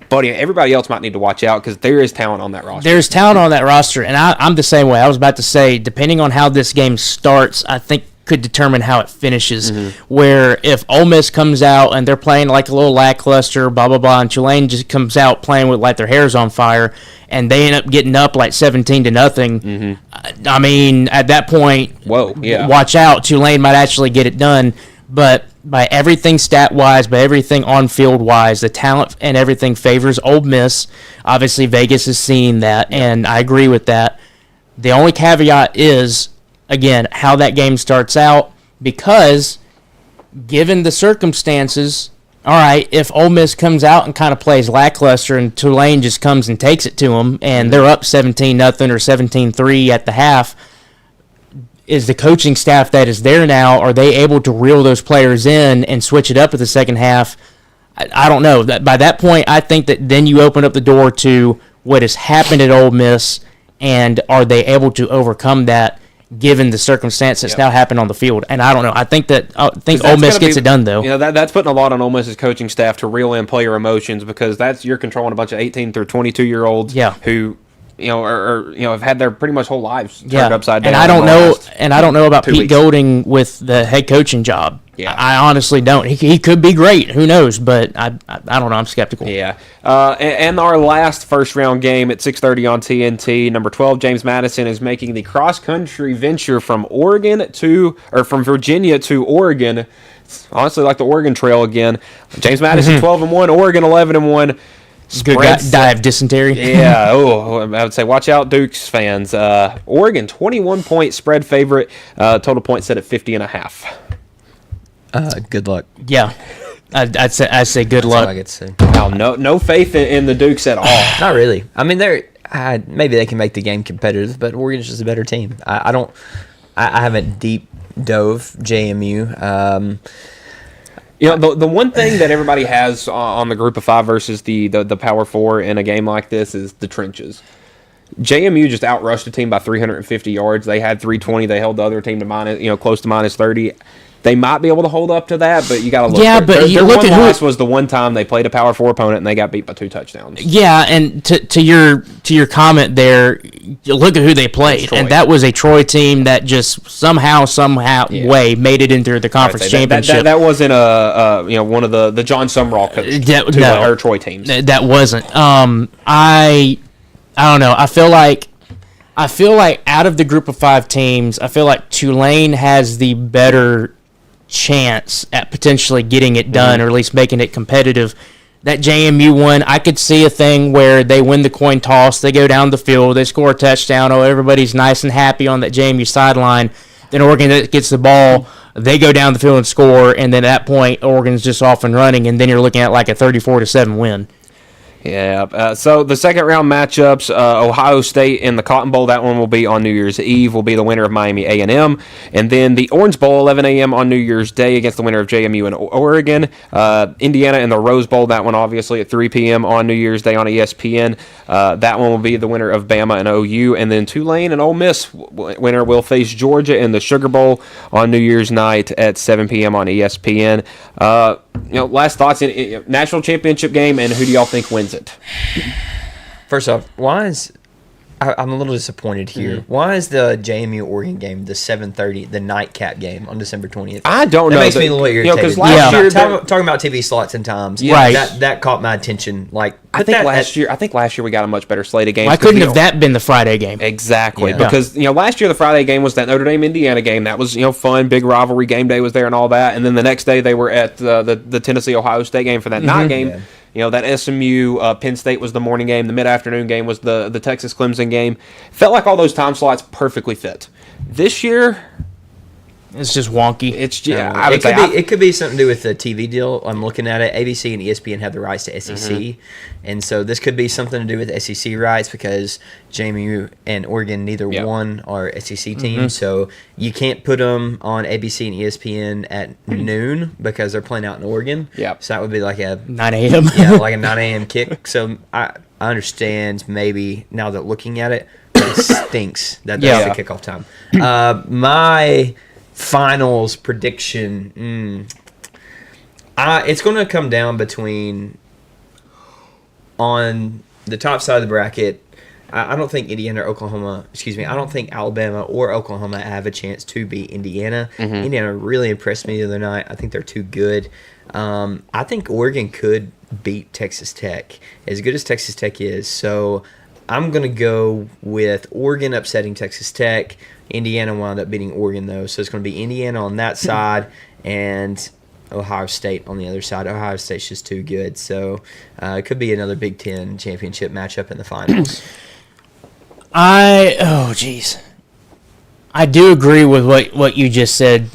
Buddy, everybody else might need to watch out because there is talent on that roster. There's talent on that roster, and I'm the same way. I was about to say, depending on how this game starts, I think could determine how it finishes. Where if Ole Miss comes out and they're playing like a little lackluster, blah, blah, blah, and Tulane just comes out playing with like their hair's on fire, and they end up getting up like 17-0, I mean, at that point, watch out. Tulane might actually get it done, but by everything stat-wise, by everything on-field-wise, the talent and everything favors Ole Miss. Obviously, Vegas is seeing that, and I agree with that. The only caveat is, again, how that game starts out, because given the circumstances, all right, if Ole Miss comes out and kind of plays lackluster and Tulane just comes and takes it to them, and they're up 17-0 or 17-3 at the half, is the coaching staff that is there now, are they able to reel those players in and switch it up at the second half? I don't know. By that point, I think that then you open up the door to what has happened at Ole Miss, and are they able to overcome that given the circumstance that's now happened on the field? And I don't know. I think Ole Miss gets it done, though. That's putting a lot on Ole Miss's coaching staff to reel in player emotions, because you're controlling a bunch of 18 through 22-year-olds who have had their pretty much whole lives turned upside down. And I don't know about Pete Golding with the head coaching job. Yeah. I honestly don't. He could be great. Who knows? But I don't know. I'm skeptical. Yeah. And our last first round game at 6:30 on TNT. Number 12, James Madison, is making the cross country venture from Virginia to Oregon. It's honestly like the Oregon Trail again. James Madison 12-1, Oregon 11-1. Good guy, die of dysentery. Yeah. I would say watch out, Dukes fans. Oregon 21-point spread favorite. Total points set at 50.5. Good luck. Yeah, I'd say good luck. That's all I get to say. Wow, no faith in the Dukes at all. Not really. I mean, maybe they can make the game competitive, but Oregon's just a better team. I haven't deep dove JMU. The one thing that everybody has on the group of five versus the Power Four in a game like this is the trenches. JMU just outrushed a team by 350 yards. They had 320. They held the other team to close to minus 30. They might be able to hold up to that, but you got to look. Yeah, but their one loss was the one time they played a Power Four opponent and they got beat by 2 touchdowns. Yeah, and to your comment there, look at who they played, and that was a Troy team that just somehow way made it into the conference championship. That wasn't one of the John Sumrall coached Troy teams. That wasn't. I don't know. I feel like out of the group of 5 teams, I feel like Tulane has the better chance at potentially getting it done, or at least making it competitive. That JMU one, I could see a thing where they win the coin toss, they go down the field, they score a touchdown, everybody's nice and happy on that JMU sideline. Then Oregon gets the ball, they go down the field and score, and then at that point, Oregon's just off and running, and then you're looking at like a 34-7 win. Yeah, so the second round matchups, Ohio State in the Cotton Bowl, that one will be on New Year's Eve, will be the winner of Miami A&M. And then the Orange Bowl, 11 a.m. on New Year's Day against the winner of JMU and Oregon. Indiana in the Rose Bowl, that one obviously at 3 p.m. on New Year's Day on ESPN. That one will be the winner of Bama and OU. And then Tulane and Ole Miss winner will face Georgia in the Sugar Bowl on New Year's night at 7 p.m. on ESPN. Last thoughts in national championship game, and who do y'all think wins it? First off, why is I'm a little disappointed here. Why is the JMU Oregon game the 7:30, the nightcap game on December 20th? I don't know. That makes me a little irritated. Because last year, talking about TV slots and times, Right. that caught my attention. Like, I think last year we got a much better slate of games. Why couldn't have that been the Friday game? Exactly, Yeah. because last year the Friday game was that Notre Dame Indiana game. That was fun, big rivalry. Game day was there and all that. And then the next day they were at the Tennessee Ohio State game for that night game. Yeah. That SMU Penn State was the morning game. The mid-afternoon game was the Texas Clemson game. Felt like all those time slots perfectly fit. This year, it's just wonky. It's it could be something to do with the TV deal. I'm looking at it. ABC and ESPN have the rights to SEC, and so this could be something to do with SEC rights because JMU and Oregon neither one are SEC teams, so you can't put them on ABC and ESPN at noon because they're playing out in Oregon. So that would be like a 9 a.m. Yeah, like a 9 a.m. kick. So I understand maybe now that looking at it, but it stinks that that's the kickoff time. My finals prediction, it's going to come down between, on the top side of the bracket, I don't think Indiana or Oklahoma, I don't think Alabama or Oklahoma have a chance to beat Indiana. Indiana really impressed me the other night. I think they're too good. I think Oregon could beat Texas Tech, as good as Texas Tech is. So I'm going to go with Oregon upsetting Texas Tech. Indiana wound up beating Oregon, though. So it's going to be Indiana on that side and Ohio State on the other side. Ohio State's just too good. So it could be another Big Ten championship matchup in the finals. I do agree with what you just said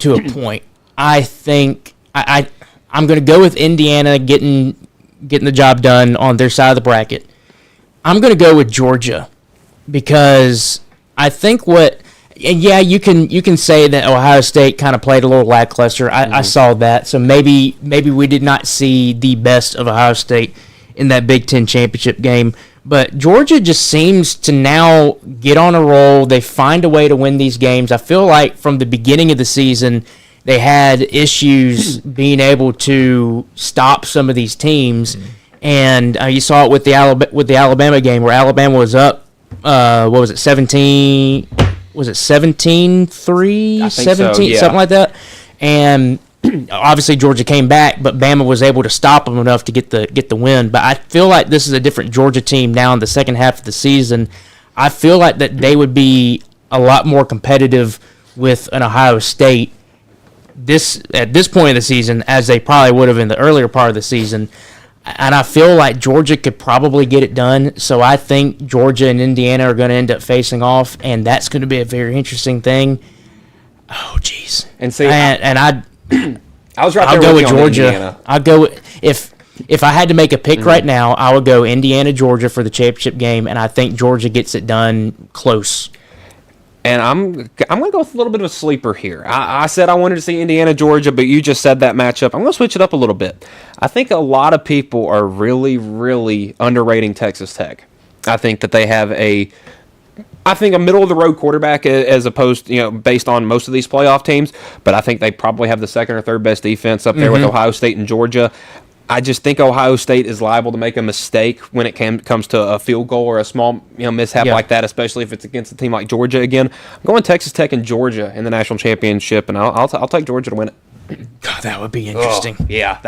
to a point. I think I'm going to go with Indiana getting the job done on their side of the bracket. I'm going to go with Georgia because I think you can say that Ohio State kind of played a little lackluster. I saw that. So maybe we did not see the best of Ohio State in that Big Ten championship game. But Georgia just seems to now get on a roll. They find a way to win these games. I feel like from the beginning of the season, they had issues being able to stop some of these teams. And you saw it with the Alabama game where Alabama was up, 17? Was it 17-3? 17, something like that. And obviously Georgia came back, but Bama was able to stop them enough to get the win. But I feel like this is a different Georgia team now in the second half of the season. I feel like that they would be a lot more competitive with an Ohio State at this point of the season as they probably would have in the earlier part of the season. And I feel like Georgia could probably get it done. So I think Georgia and Indiana are going to end up facing off, and that's going to be a very interesting thing. Oh, jeez. And see, I was right there. I'll go with Georgia. Indiana. I'll go if I had to make a pick right now, I would go Indiana, Georgia for the championship game, and I think Georgia gets it done close. And I'm going to go with a little bit of a sleeper here. I said I wanted to see Indiana, Georgia, but you just said that matchup. I'm going to switch it up a little bit. I think a lot of people are really, really underrating Texas Tech. I think that they have a middle-of-the-road quarterback as opposed to, based on most of these playoff teams, but I think they probably have the second or third best defense up there with Ohio State and Georgia. I just think Ohio State is liable to make a mistake when it comes to a field goal or a small mishap like that, especially if it's against a team like Georgia again. I'm going Texas Tech and Georgia in the national championship, and I'll take Georgia to win it. God, that would be interesting. Oh, yeah,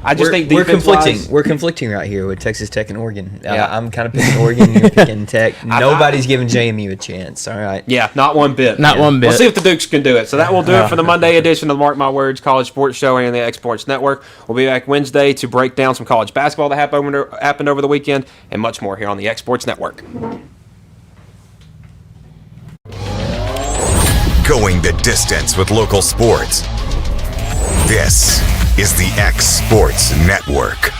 I just think we're conflicting. We're conflicting right here with Texas Tech and Oregon. I'm kind of picking Oregon. You're picking Tech. Nobody's giving JMU a chance. All right. Yeah, not one bit. Not one bit. We'll see if the Dukes can do it. So that will do it for the Monday edition of the Mark My Words College Sports Show and the X Sports Network. We'll be back Wednesday to break down some college basketball that happened over the weekend and much more here on the X Sports Network. Going the distance with local sports. This is the X Sports Network.